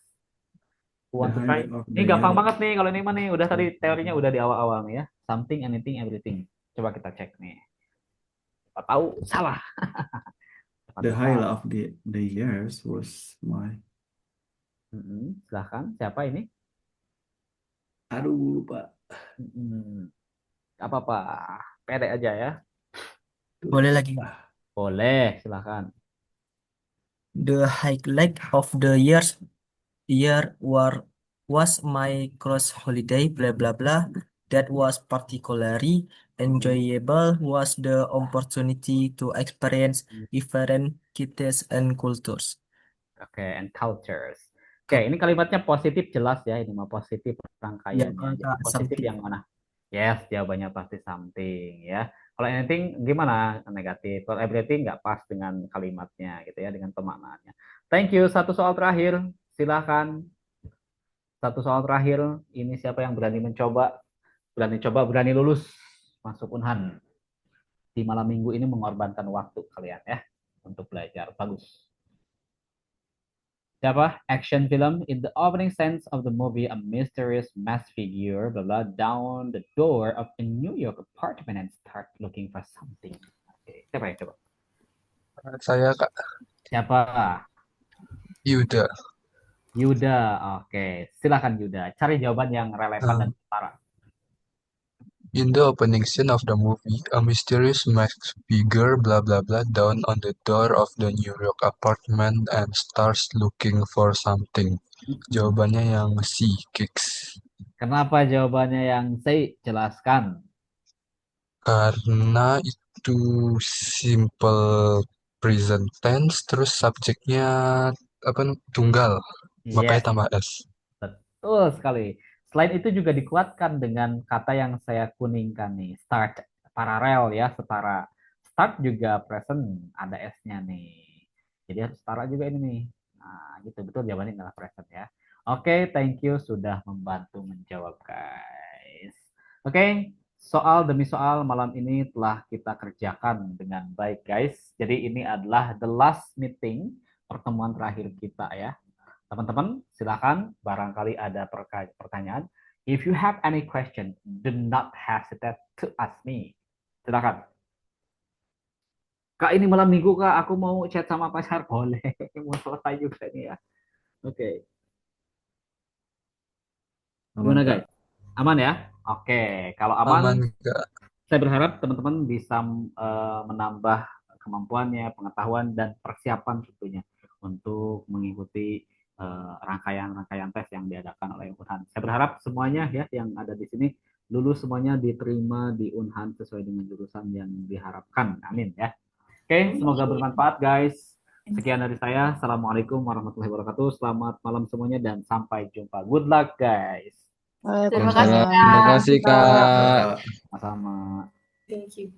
Want to try? Ini gampang banget nih kalau ini mah nih udah tadi teorinya udah di awal-awal nih ya. Something, anything, everything. Coba kita cek nih. Siapa tahu salah.
The highlight of the years was my.
Silahkan. Siapa ini?
Aduh lupa.
Apa-apa. Pede aja ya.
Boleh lagi Kak.
Boleh, silahkan.
The highlight of the year was my cross holiday blah blah blah. That was particularly enjoyable was the opportunity to experience different cultures and cultures.
Oke, and cultures. Oke, ini kalimatnya positif jelas ya. Ini mah positif rangkaiannya. Jadi positif yang mana? Yes, jawabannya pasti something ya. Kalau anything gimana? Negatif. Kalau everything nggak pas dengan kalimatnya gitu ya, dengan pemaknaannya. Thank you. 1 soal terakhir. Silahkan. 1 soal terakhir. Ini siapa yang berani mencoba? Berani lulus masuk Unhan. Di malam minggu ini mengorbankan waktu kalian ya untuk belajar. Bagus. Siapa? Action film. In the opening sense of the movie, a mysterious masked figure blah blah down the door of a New York apartment and start looking for something. Oke, siapa yang coba?
Saya Kak.
Siapa?
Yuda.
Yuda. Oke, silakan Yuda. Cari jawaban yang relevan dan setara.
In the opening scene of the movie, a mysterious masked figure blah blah blah down on the door of the New York apartment and starts looking for something. Jawabannya yang C, kicks.
Kenapa jawabannya yang C? Jelaskan.
Karena itu simple present tense, terus subjeknya tunggal, makanya tambah S.
Betul sekali. Selain itu juga dikuatkan dengan kata yang saya kuningkan nih, start, paralel ya, setara. Start juga present, ada S-nya nih. Jadi harus setara juga ini nih. Nah, gitu betul jawabannya adalah present ya. Oke, thank you sudah membantu menjawab guys. Oke, soal demi soal malam ini telah kita kerjakan dengan baik guys. Jadi ini adalah the last meeting, pertemuan terakhir kita ya. Teman-teman, silakan barangkali ada pertanyaan. If you have any question, do not hesitate to ask me. Silakan. Kak, ini malam minggu Kak, aku mau chat sama pacar. Boleh, mau selesai juga nih ya. Oke. Gimana guys? Aman ya? Oke, kalau aman saya berharap teman-teman bisa menambah kemampuannya, pengetahuan, dan persiapan tentunya untuk mengikuti rangkaian-rangkaian tes yang diadakan oleh Unhan. Saya berharap semuanya ya yang ada di sini lulus semuanya, diterima di Unhan sesuai dengan jurusan yang diharapkan. Amin ya. Oke, semoga bermanfaat guys. Sekian dari saya. Assalamualaikum warahmatullahi wabarakatuh. Selamat malam semuanya dan sampai jumpa. Good luck guys.
Terima kasih Kak.
Terima kasih Kak.
Sama-sama.
Thank you.